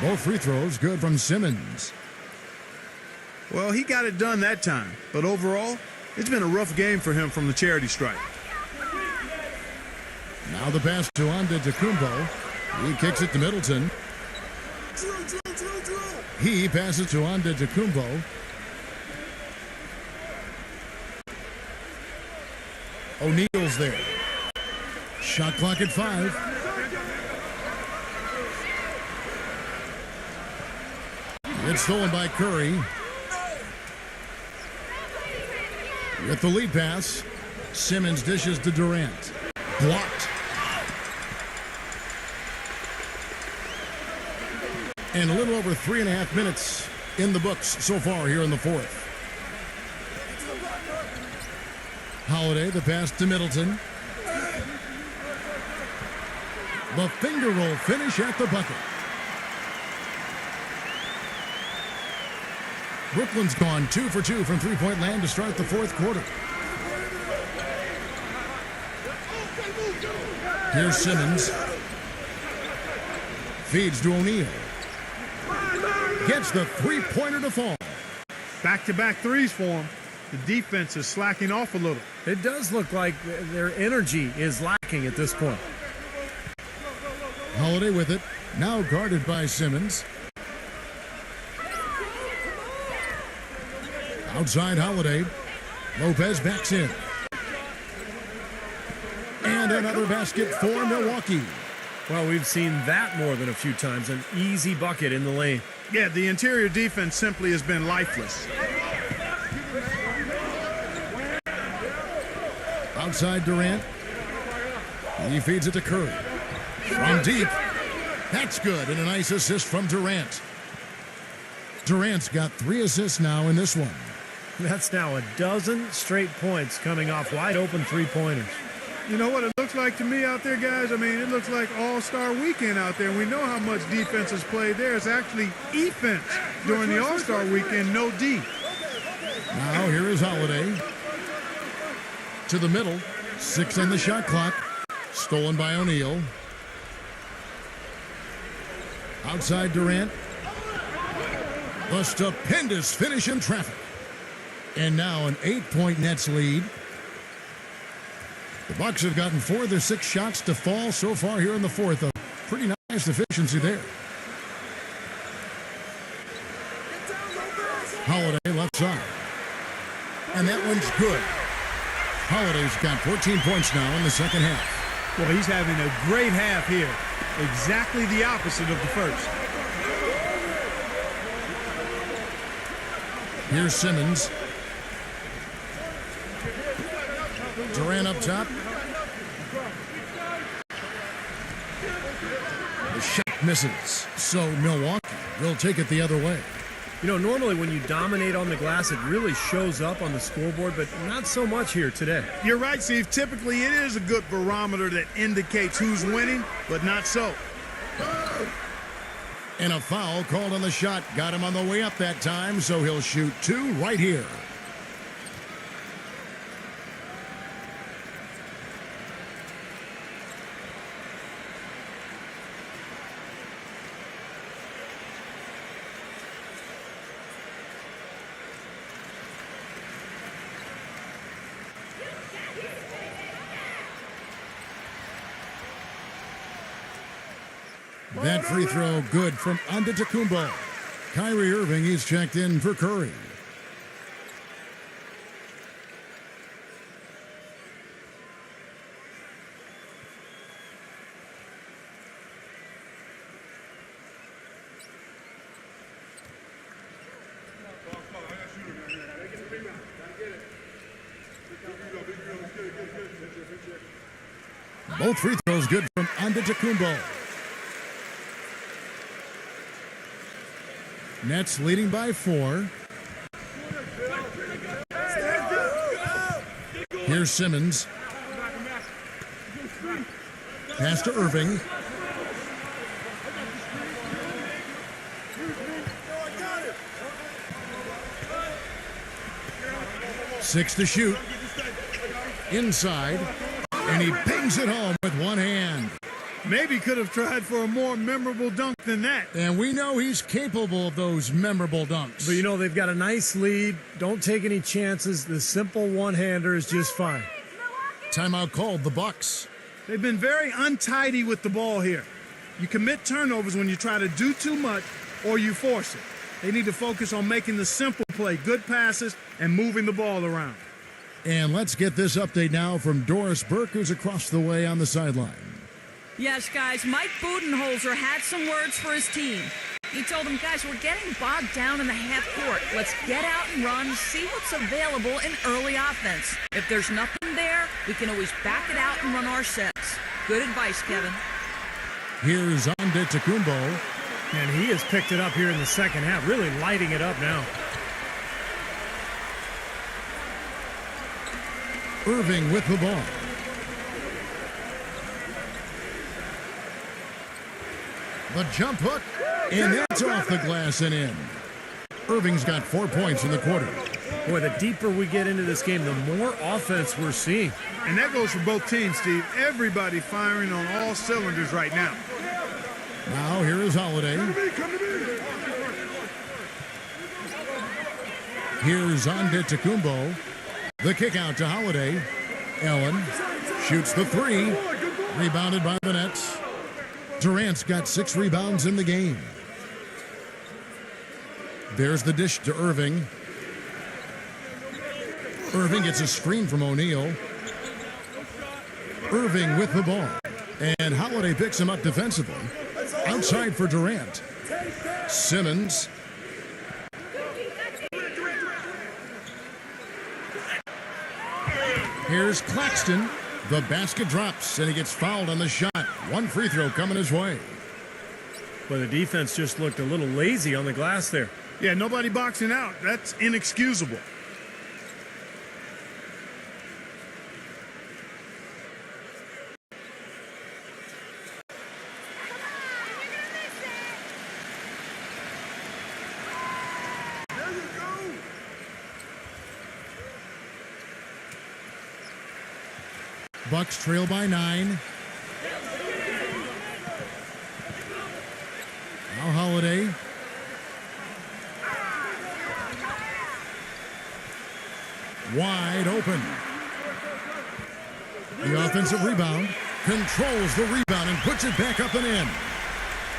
Both free throws good from Simmons. Well, he got it done that time, but overall, it's been a rough game for him from the charity stripe. Now the pass to Antetokounmpo. He kicks it to Middleton. He passes to Antetokounmpo. O'Neal's there. Shot clock at 5. It's stolen by Curry. With the lead pass, Simmons dishes to Durant. Blocked. And a little over 3.5 minutes in the books so far here in the fourth. Holiday, the pass to Middleton. The finger roll finish at the bucket. Brooklyn's gone 2 for 2 from three-point land to start the fourth quarter. Here's Simmons. Feeds to O'Neal. Gets the three-pointer to fall. Back-to-back threes for him. The defense is slacking off a little. It does look like their energy is lacking at this point. Holiday with it. Now guarded by Simmons. Outside Holiday. Lopez backs in. And another basket for Milwaukee. Well, we've seen that more than a few times. An easy bucket in the lane. Yeah, the interior defense simply has been lifeless. Outside Durant. He feeds it to Curry. From deep. That's good. And a nice assist from Durant. Durant's got 3 assists now in this one. That's now a dozen straight points coming off wide open three-pointers. You know what it looks like to me out there, guys? I mean, it looks like all-star weekend out there. We know how much defense is played there. It's actually offense during the all-star weekend, no D. Now here is Holiday. To the middle. 6 on the shot clock. Stolen by O'Neal. Outside Durant. The stupendous finish in traffic. And now an 8-point Nets lead. The Bucks have gotten 4 of their 6 shots to fall so far here in the fourth. A pretty nice efficiency there. Holiday left side. And that one's good. Holiday's got 14 points now in the second half. Well, he's having a great half here. Exactly the opposite of the first. Here's Simmons. Durant up top. The shot misses. So Milwaukee will take it the other way. You know, normally when you dominate on the glass, it really shows up on the scoreboard, but not so much here today. You're right, Steve. Typically, it is a good barometer that indicates who's winning, but not so. And a foul called on the shot. Got him on the way up that time, so he'll shoot 2 right here. That free throw good from Antetokounmpo. Kyrie Irving is checked in for Curry. Both free throws good from Antetokounmpo. Nets leading by 4. Here's Simmons. Pass to Irving. Six to shoot. Inside. And he bangs it home with one hand. Maybe could have tried for a more memorable dunk than that. And we know he's capable of those memorable dunks. But, you know, they've got a nice lead. Don't take any chances. The simple one-hander is just fine. Timeout called, the Bucks. They've been very untidy with the ball here. You commit turnovers when you try to do too much or you force it. They need to focus on making the simple play, good passes, and moving the ball around. And let's get this update now from Doris Burke, who's across the way on the sideline. Yes, guys, Mike Budenholzer had some words for his team. He told them, guys, we're getting bogged down in the half court. Let's get out and run, see what's available in early offense. If there's nothing there, we can always back it out and run our sets. Good advice, Kevin. Here's Antetokounmpo. And he has picked it up here in the second half, really lighting it up now. Irving with the ball. The jump hook, and that's off the glass and in. Irving's got 4 points in the quarter. Boy, the deeper we get into this game, the more offense we're seeing. And that goes for both teams, Steve. Everybody firing on all cylinders right now. Now here is Holiday. Here's Antetokounmpo. The kick out to Holiday. Allen shoots the 3. Rebounded by the Nets. Durant's got 6 rebounds in the game. There's the dish to Irving. Irving gets a screen from O'Neal. Irving with the ball. And Holiday picks him up defensively. Outside for Durant. Simmons. Here's Claxton. The basket drops, and he gets fouled on the shot. One free throw coming his way. Well, the defense just looked a little lazy on the glass there. Yeah, nobody boxing out. That's inexcusable. Bucks trail by 9. Now Holiday. Wide open. The offensive rebound, controls the rebound and puts it back up and in.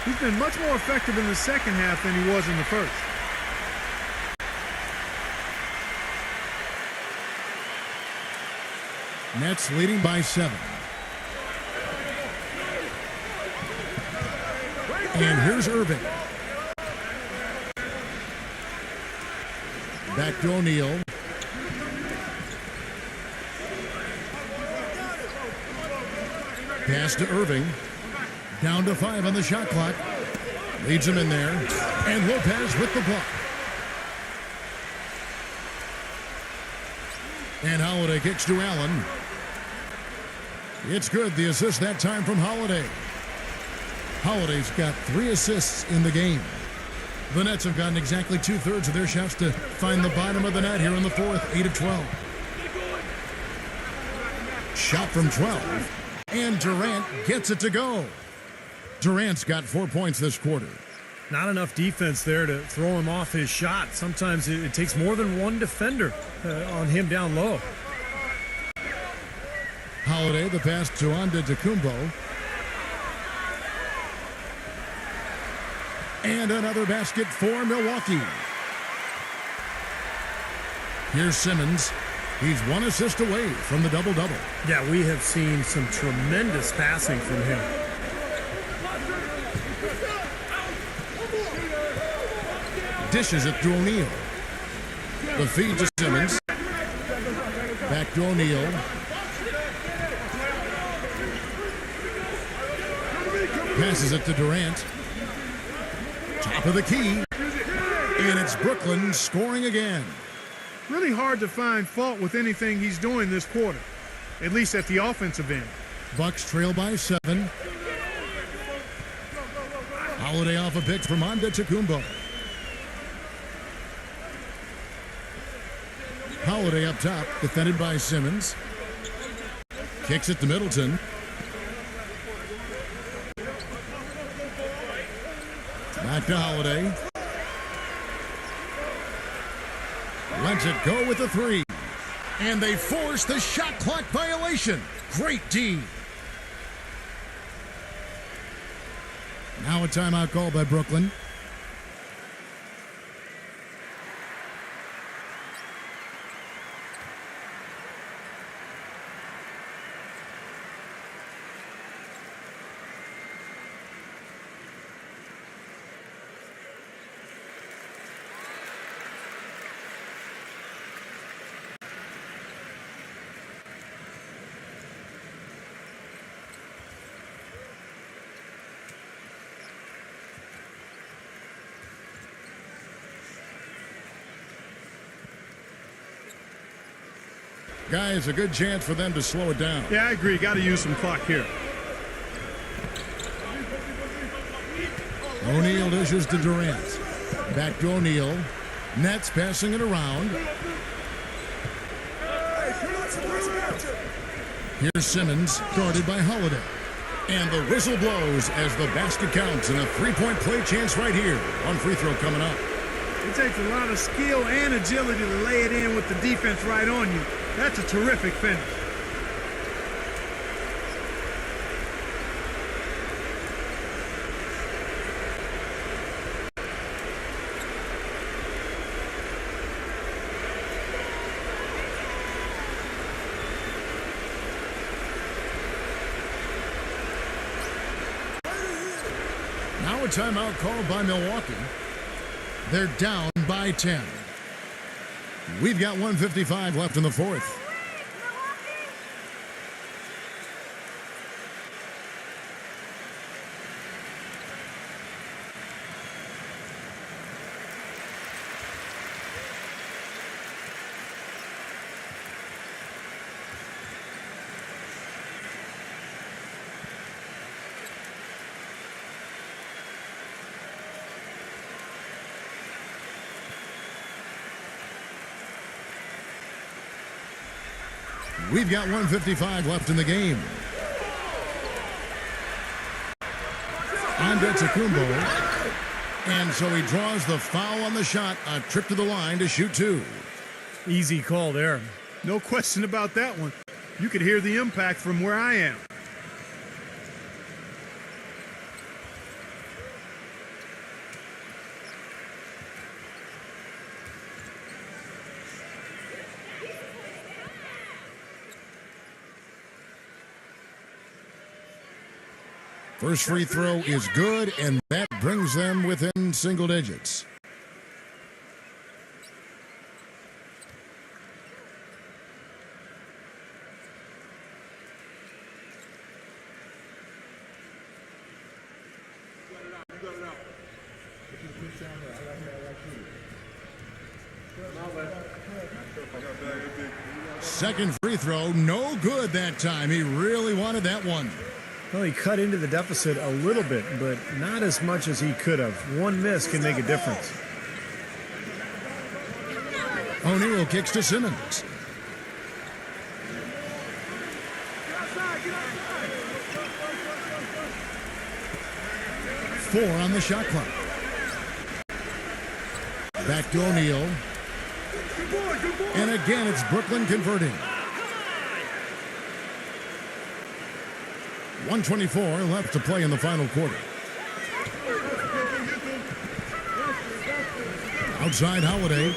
He's been much more effective in the second half than he was in the first. Nets leading by 7. And here's Irving. Back to O'Neal. Pass to Irving. Down to 5 on the shot clock. Leads him in there. And Lopez with the block. And Holiday kicks to Allen. It's good. The assist that time from Holiday. Holiday's got 3 assists in the game. The Nets have gotten exactly 2/3 of their shots to find the bottom of the net here in the fourth, 8 of 12. Shot from 12. And Durant gets it to go. Durant's got 4 points this quarter. Not enough defense there to throw him off his shot. Sometimes it takes more than one defender on him down low. Holiday, the pass to Antetokounmpo. And another basket for Milwaukee. Here's Simmons. He's 1 assist away from the double-double. Yeah, we have seen some tremendous passing from him. Dishes it to O'Neal. The feed to Simmons. Back to O'Neal. Passes it to Durant. Top of the key. And it's Brooklyn scoring again. Really hard to find fault with anything he's doing this quarter, at least at the offensive end. Bucks trail by 7. Holiday off a pick from Antetokounmpo. Holiday up top, defended by Simmons. Kicks it to Middleton. Back to Holiday. Lets it go with the 3. And they force the shot clock violation. Great D. Now a timeout call by Brooklyn. Guys, a good chance for them to slow it down. Yeah, I agree. Got to use some clock here. O'Neal dishes to Durant. Back to O'Neal. Nets passing it around. Here's Simmons, guarded by Holiday. And the whistle blows as the basket counts, and a 3-point play chance right here. One free throw coming up. It takes a lot of skill and agility to lay it in with the defense right on you. That's a terrific finish. Now a timeout called by Milwaukee. They're down by 10. We've got 1:55 left in the fourth. We've got 1:55 left in the game. Antetokounmpo. And so he draws the foul on the shot. A trip to the line to shoot 2. Easy call there. No question about that one. You could hear the impact from where I am. First free throw is good, and that brings them within single digits. Second free throw, no good that time. He really wanted that one. Well, he cut into the deficit a little bit, but not as much as he could have. One miss can make a difference. O'Neal kicks to Simmons. Four on the shot clock. Back to O'Neal. And again, it's Brooklyn converting. 1:24 left to play in the final quarter. Outside Holiday.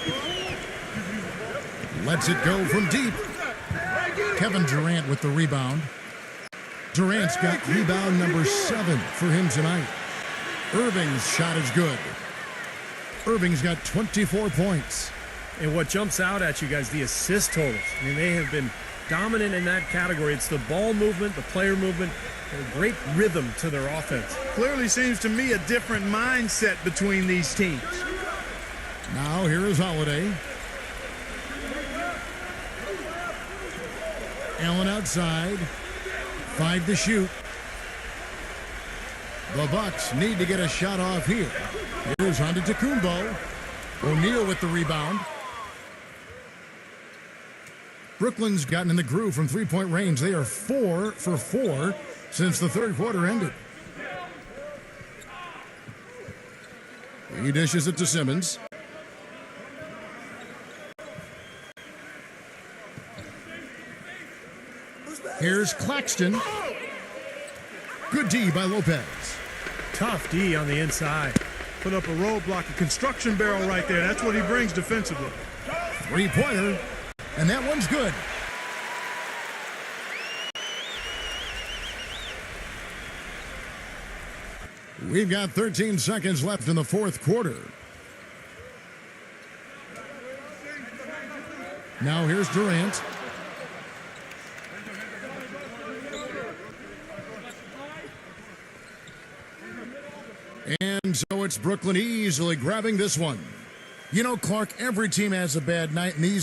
Lets it go from deep. Kevin Durant with the rebound. Durant's got rebound number 7 for him tonight. Irving's shot is good. Irving's got 24 points. And what jumps out at you guys, the assist totals. I mean, they have been dominant in that category. It's the ball movement, the player movement, and a great rhythm to their offense. Clearly seems to me a different mindset between these teams. Now here is Holiday. Allen outside. 5 to shoot. The Bucks need to get a shot off here. Here's Antetokounmpo. O'Neal with the rebound. Brooklyn's gotten in the groove from three-point range. They are 4 for 4 since the third quarter ended. He dishes it to Simmons. Here's Claxton. Good D by Lopez. Tough D on the inside. Put up a roadblock, a construction barrel right there. That's what he brings defensively. Three-pointer, and that one's good. We've got 13 seconds left in the fourth quarter. Now here's Durant. And so it's Brooklyn easily grabbing this one. You know, Clark, every team has a bad night, and these